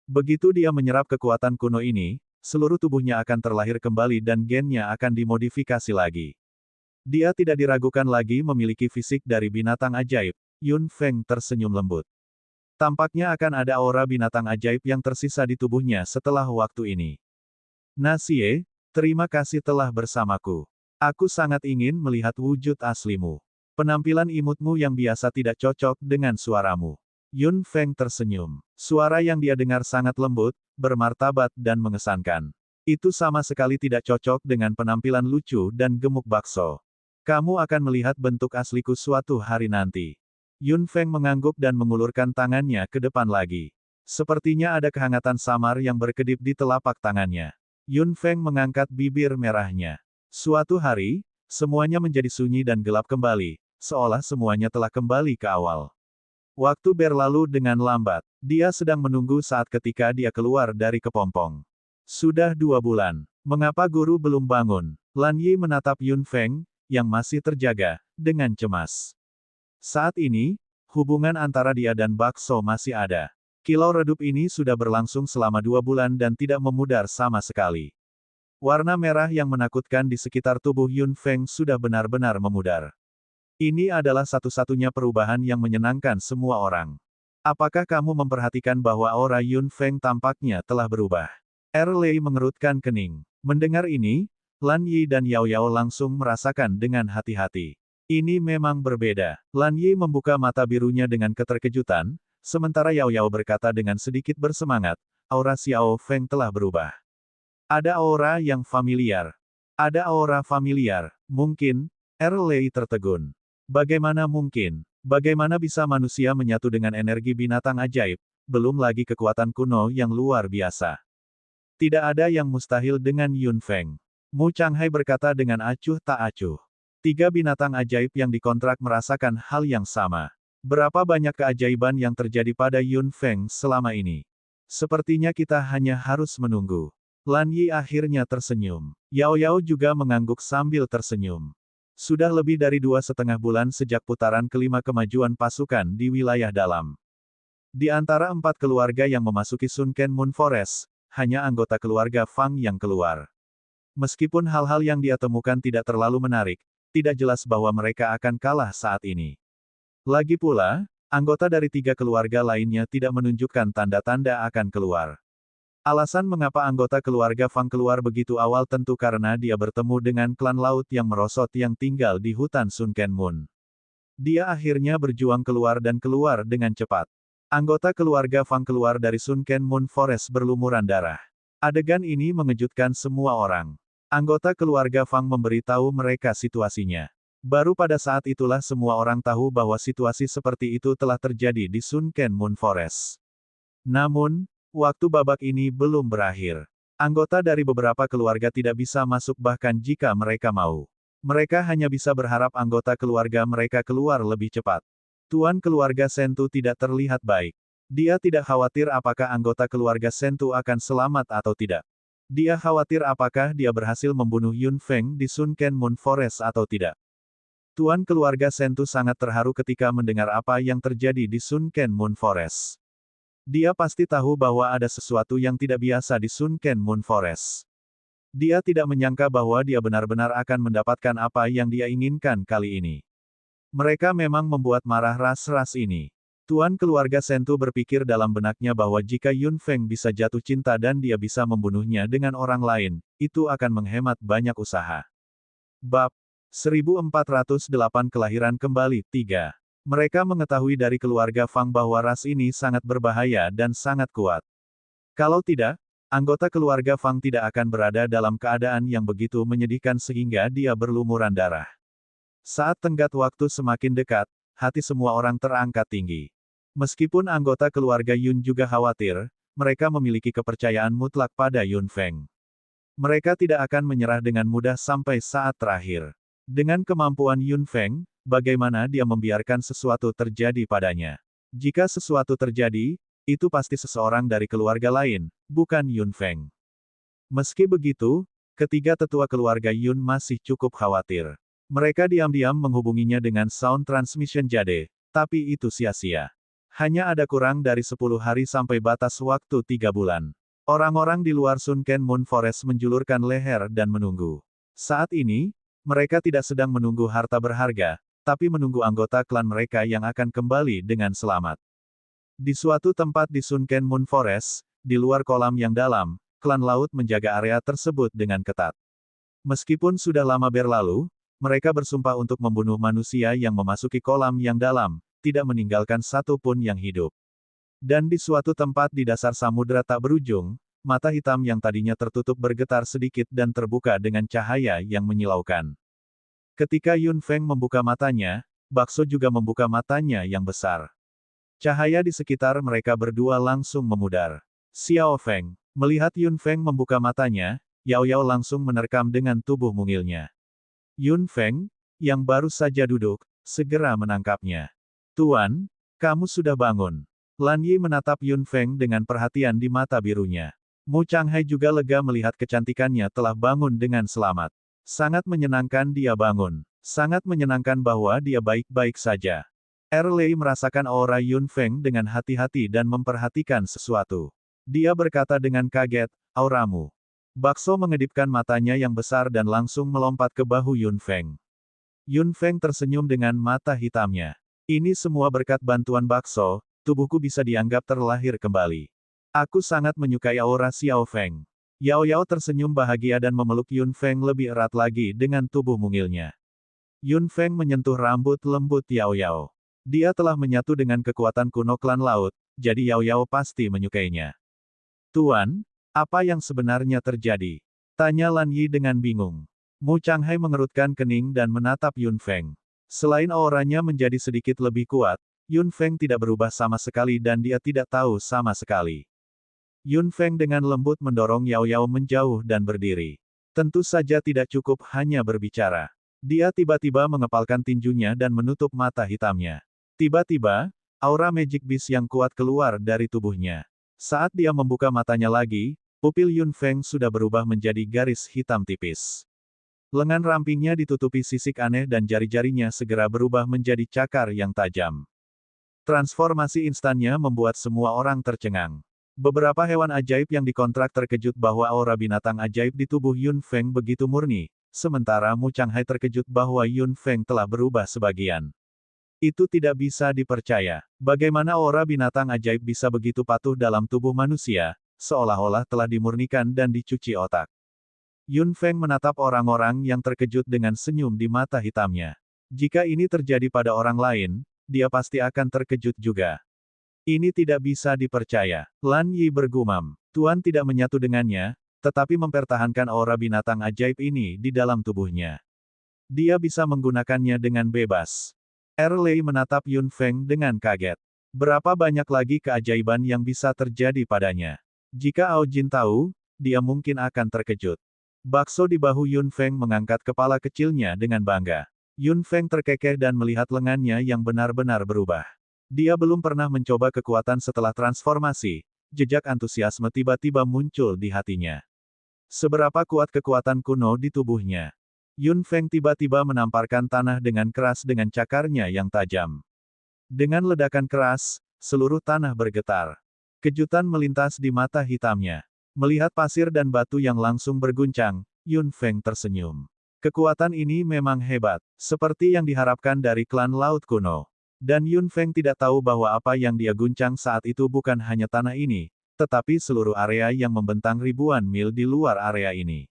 Begitu dia menyerap kekuatan kuno ini, seluruh tubuhnya akan terlahir kembali dan gennya akan dimodifikasi lagi. Dia tidak diragukan lagi memiliki fisik dari binatang ajaib. Yun Feng tersenyum lembut. Tampaknya akan ada aura binatang ajaib yang tersisa di tubuhnya setelah waktu ini. Nasie, terima kasih telah bersamaku. Aku sangat ingin melihat wujud aslimu. Penampilan imutmu yang biasa tidak cocok dengan suaramu. Yun Feng tersenyum. Suara yang dia dengar sangat lembut, bermartabat dan mengesankan. Itu sama sekali tidak cocok dengan penampilan lucu dan gemuk bakso. Kamu akan melihat bentuk asliku suatu hari nanti. Yun Feng mengangguk dan mengulurkan tangannya ke depan lagi. Sepertinya ada kehangatan samar yang berkedip di telapak tangannya. Yun Feng mengangkat bibir merahnya. Suatu hari, semuanya menjadi sunyi dan gelap kembali, seolah semuanya telah kembali ke awal. Waktu berlalu dengan lambat. Dia sedang menunggu saat ketika dia keluar dari kepompong. Sudah 2 bulan. Mengapa guru belum bangun? Lan Yi menatap Yun Feng, yang masih terjaga, dengan cemas. Saat ini, hubungan antara dia dan bakso masih ada. Kilau redup ini sudah berlangsung selama 2 bulan dan tidak memudar sama sekali. Warna merah yang menakutkan di sekitar tubuh Yun Feng sudah benar-benar memudar. Ini adalah satu-satunya perubahan yang menyenangkan semua orang. Apakah kamu memperhatikan bahwa aura Yun Feng tampaknya telah berubah? Erlei mengerutkan kening. Mendengar ini, Lan Yi dan Yao Yao langsung merasakan dengan hati-hati. Ini memang berbeda. Lan Yi membuka mata birunya dengan keterkejutan, sementara Yao Yao berkata dengan sedikit bersemangat, aura Xiao Feng telah berubah. Ada aura yang familiar. Ada aura familiar. Mungkin, Erlei tertegun. Bagaimana mungkin? Bagaimana bisa manusia menyatu dengan energi binatang ajaib, belum lagi kekuatan kuno yang luar biasa. Tidak ada yang mustahil dengan Yun Feng. Mu Changhai berkata dengan acuh tak acuh. 3 binatang ajaib yang dikontrak merasakan hal yang sama. Berapa banyak keajaiban yang terjadi pada Yun Feng selama ini? Sepertinya kita hanya harus menunggu. Lan Yi akhirnya tersenyum. Yao Yao juga mengangguk sambil tersenyum. Sudah lebih dari 2,5 bulan sejak putaran kelima kemajuan pasukan di wilayah dalam. Di antara 4 keluarga yang memasuki Sunken Moon Forest, hanya anggota keluarga Fang yang keluar. Meskipun hal-hal yang dia temukan tidak terlalu menarik, tidak jelas bahwa mereka akan kalah saat ini. Lagi pula, anggota dari 3 keluarga lainnya tidak menunjukkan tanda-tanda akan keluar. Alasan mengapa anggota keluarga Fang keluar begitu awal tentu karena dia bertemu dengan klan laut yang merosot yang tinggal di hutan Sunken Moon. Dia akhirnya berjuang keluar dan keluar dengan cepat. Anggota keluarga Fang keluar dari Sunken Moon Forest berlumuran darah. Adegan ini mengejutkan semua orang. Anggota keluarga Fang memberitahu mereka situasinya. Baru pada saat itulah semua orang tahu bahwa situasi seperti itu telah terjadi di Sunken Moon Forest. Namun, waktu babak ini belum berakhir. Anggota dari beberapa keluarga tidak bisa masuk bahkan jika mereka mau. Mereka hanya bisa berharap anggota keluarga mereka keluar lebih cepat. Tuan keluarga Sentu tidak terlihat baik. Dia tidak khawatir apakah anggota keluarga Sentu akan selamat atau tidak. Dia khawatir apakah dia berhasil membunuh Yun Feng di Sunken Moon Forest atau tidak. Tuan keluarga Sentu sangat terharu ketika mendengar apa yang terjadi di Sunken Moon Forest. Dia pasti tahu bahwa ada sesuatu yang tidak biasa di Sunken Moon Forest. Dia tidak menyangka bahwa dia benar-benar akan mendapatkan apa yang dia inginkan kali ini. Mereka memang membuat marah ras-ras ini. Tuan keluarga Sentu berpikir dalam benaknya bahwa jika Yun Feng bisa jatuh cinta dan dia bisa membunuhnya dengan orang lain, itu akan menghemat banyak usaha. Bab 1408 Kelahiran Kembali 3. Mereka mengetahui dari keluarga Fang bahwa ras ini sangat berbahaya dan sangat kuat. Kalau tidak, anggota keluarga Fang tidak akan berada dalam keadaan yang begitu menyedihkan sehingga dia berlumuran darah. Saat tenggat waktu semakin dekat, hati semua orang terangkat tinggi. Meskipun anggota keluarga Yun juga khawatir, mereka memiliki kepercayaan mutlak pada Yun Feng. Mereka tidak akan menyerah dengan mudah sampai saat terakhir. Dengan kemampuan Yun Feng, bagaimana dia membiarkan sesuatu terjadi padanya? Jika sesuatu terjadi, itu pasti seseorang dari keluarga lain, bukan Yun Feng. Meski begitu, ketiga tetua keluarga Yun masih cukup khawatir. Mereka diam-diam menghubunginya dengan sound transmission jade, tapi itu sia-sia. Hanya ada kurang dari 10 hari sampai batas waktu 3 bulan. Orang-orang di luar Sunken Moon Forest menjulurkan leher dan menunggu. Saat ini, mereka tidak sedang menunggu harta berharga, tapi menunggu anggota klan mereka yang akan kembali dengan selamat. Di suatu tempat di Sunken Moon Forest, di luar kolam yang dalam, klan laut menjaga area tersebut dengan ketat. Meskipun sudah lama berlalu, mereka bersumpah untuk membunuh manusia yang memasuki kolam yang dalam, tidak meninggalkan satu pun yang hidup. Dan di suatu tempat di dasar samudera tak berujung, mata hitam yang tadinya tertutup bergetar sedikit dan terbuka dengan cahaya yang menyilaukan. Ketika Yun Feng membuka matanya, Bakso juga membuka matanya yang besar. Cahaya di sekitar mereka berdua langsung memudar. Xiao Feng, melihat Yun Feng membuka matanya, Yao Yao langsung menerkam dengan tubuh mungilnya. Yun Feng, yang baru saja duduk, segera menangkapnya. Tuan, kamu sudah bangun. Lan Yi menatap Yun Feng dengan perhatian di mata birunya. Mu Changhai juga lega melihat kecantikannya telah bangun dengan selamat. Sangat menyenangkan dia bangun. Sangat menyenangkan bahwa dia baik-baik saja. Erlei merasakan aura Yun Feng dengan hati-hati dan memperhatikan sesuatu. Dia berkata dengan kaget, auramu. Bakso mengedipkan matanya yang besar dan langsung melompat ke bahu Yun Feng. Yun Feng tersenyum dengan mata hitamnya. Ini semua berkat bantuan Bakso, tubuhku bisa dianggap terlahir kembali. Aku sangat menyukai aura Xiao Feng. Yao Yao tersenyum bahagia dan memeluk Yun Feng lebih erat lagi dengan tubuh mungilnya. Yun Feng menyentuh rambut lembut Yao Yao. Dia telah menyatu dengan kekuatan kuno klan laut, jadi Yao Yao pasti menyukainya. Tuan, apa yang sebenarnya terjadi? Tanya Lan Yi dengan bingung. Mu Changhai mengerutkan kening dan menatap Yun Feng. Selain auranya menjadi sedikit lebih kuat, Yun Feng tidak berubah sama sekali dan dia tidak tahu sama sekali. Yun Feng dengan lembut mendorong Yao Yao menjauh dan berdiri. Tentu saja tidak cukup hanya berbicara. Dia tiba-tiba mengepalkan tinjunya dan menutup mata hitamnya. Tiba-tiba, aura Magic Beast yang kuat keluar dari tubuhnya. Saat dia membuka matanya lagi, pupil Yun Feng sudah berubah menjadi garis hitam tipis. Lengan rampingnya ditutupi sisik aneh dan jari-jarinya segera berubah menjadi cakar yang tajam. Transformasi instannya membuat semua orang tercengang. Beberapa hewan ajaib yang dikontrak terkejut bahwa aura binatang ajaib di tubuh Yun Feng begitu murni, sementara Mu Changhai terkejut bahwa Yun Feng telah berubah sebagian. Itu tidak bisa dipercaya. Bagaimana aura binatang ajaib bisa begitu patuh dalam tubuh manusia, seolah-olah telah dimurnikan dan dicuci otak. Yun Feng menatap orang-orang yang terkejut dengan senyum di mata hitamnya. Jika ini terjadi pada orang lain, dia pasti akan terkejut juga. Ini tidak bisa dipercaya. Lan Yi bergumam. Tuan tidak menyatu dengannya, tetapi mempertahankan aura binatang ajaib ini di dalam tubuhnya. Dia bisa menggunakannya dengan bebas. Lei menatap Yun Feng dengan kaget. Berapa banyak lagi keajaiban yang bisa terjadi padanya? Jika Ao Jin tahu, dia mungkin akan terkejut. Bakso di bahu Yun Feng mengangkat kepala kecilnya dengan bangga. Yun Feng terkekeh dan melihat lengannya yang benar-benar berubah. Dia belum pernah mencoba kekuatan setelah transformasi, jejak antusiasme tiba-tiba muncul di hatinya. Seberapa kuat kekuatan kuno di tubuhnya? Yun Feng tiba-tiba menamparkan tanah dengan keras dengan cakarnya yang tajam. Dengan ledakan keras, seluruh tanah bergetar. Kejutan melintas di mata hitamnya. Melihat pasir dan batu yang langsung berguncang, Yun Feng tersenyum. Kekuatan ini memang hebat, seperti yang diharapkan dari klan laut kuno. Dan Yun Feng tidak tahu bahwa apa yang dia guncang saat itu bukan hanya tanah ini, tetapi seluruh area yang membentang ribuan mil di luar area ini.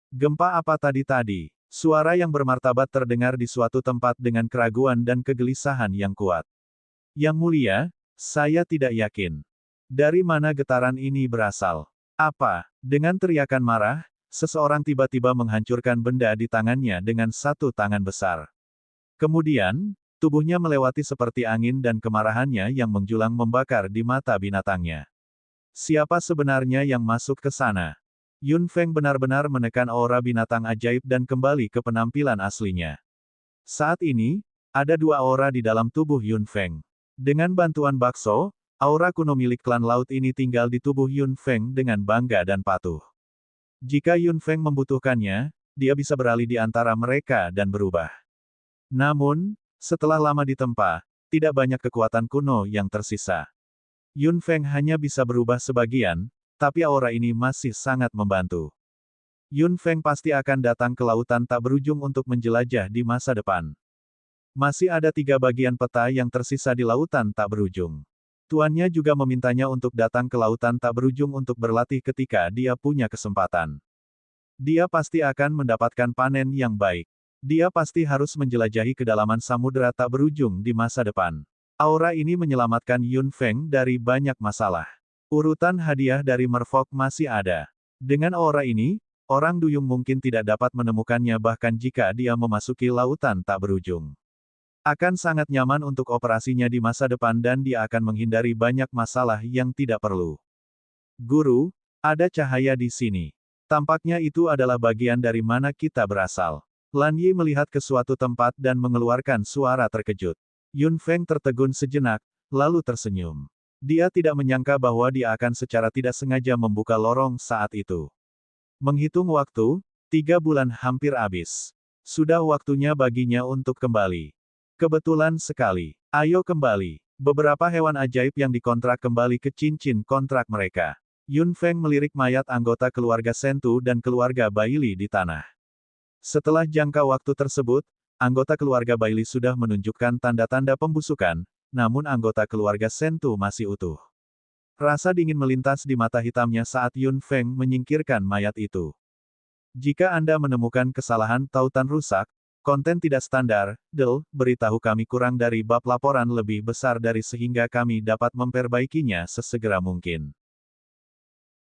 Gempa apa tadi? Suara yang bermartabat terdengar di suatu tempat dengan keraguan dan kegelisahan yang kuat. Yang mulia, saya tidak yakin. Dari mana getaran ini berasal? Apa? Dengan teriakan marah, seseorang tiba-tiba menghancurkan benda di tangannya dengan satu tangan besar. Kemudian, tubuhnya melewati seperti angin dan kemarahannya yang menjulang membakar di mata binatangnya. Siapa sebenarnya yang masuk ke sana? Yun Feng benar-benar menekan aura binatang ajaib dan kembali ke penampilan aslinya. Saat ini, ada dua aura di dalam tubuh Yun Feng. Dengan bantuan Bakso, aura kuno milik klan laut ini tinggal di tubuh Yun Feng dengan bangga dan patuh. Jika Yun Feng membutuhkannya, dia bisa beralih di antara mereka dan berubah. Namun, setelah lama ditempa, tidak banyak kekuatan kuno yang tersisa. Yun Feng hanya bisa berubah sebagian, tapi aura ini masih sangat membantu. Yun Feng pasti akan datang ke lautan tak berujung untuk menjelajah di masa depan. Masih ada 3 bagian peta yang tersisa di lautan tak berujung. Tuannya juga memintanya untuk datang ke lautan tak berujung untuk berlatih ketika dia punya kesempatan. Dia pasti akan mendapatkan panen yang baik. Dia pasti harus menjelajahi kedalaman samudera tak berujung di masa depan. Aura ini menyelamatkan Yun Feng dari banyak masalah. Urutan hadiah dari Merfolk masih ada. Dengan aura ini, orang duyung mungkin tidak dapat menemukannya bahkan jika dia memasuki lautan tak berujung. Akan sangat nyaman untuk operasinya di masa depan dan dia akan menghindari banyak masalah yang tidak perlu. Guru, ada cahaya di sini. Tampaknya itu adalah bagian dari mana kita berasal. Lan Yi melihat ke suatu tempat dan mengeluarkan suara terkejut. Yun Feng tertegun sejenak, lalu tersenyum. Dia tidak menyangka bahwa dia akan secara tidak sengaja membuka lorong saat itu. Menghitung waktu, 3 bulan hampir habis. Sudah waktunya baginya untuk kembali. Kebetulan sekali. Ayo kembali. Beberapa hewan ajaib yang dikontrak kembali ke cincin kontrak mereka. Yun Feng melirik mayat anggota keluarga Sentu dan keluarga Bailey di tanah. Setelah jangka waktu tersebut, anggota keluarga Bailey sudah menunjukkan tanda-tanda pembusukan, namun anggota keluarga Sentu masih utuh. Rasa dingin melintas di mata hitamnya saat Yun Feng menyingkirkan mayat itu. Jika Anda menemukan kesalahan tautan rusak, konten tidak standar, beritahu kami kurang dari bab laporan lebih besar dari sehingga kami dapat memperbaikinya sesegera mungkin.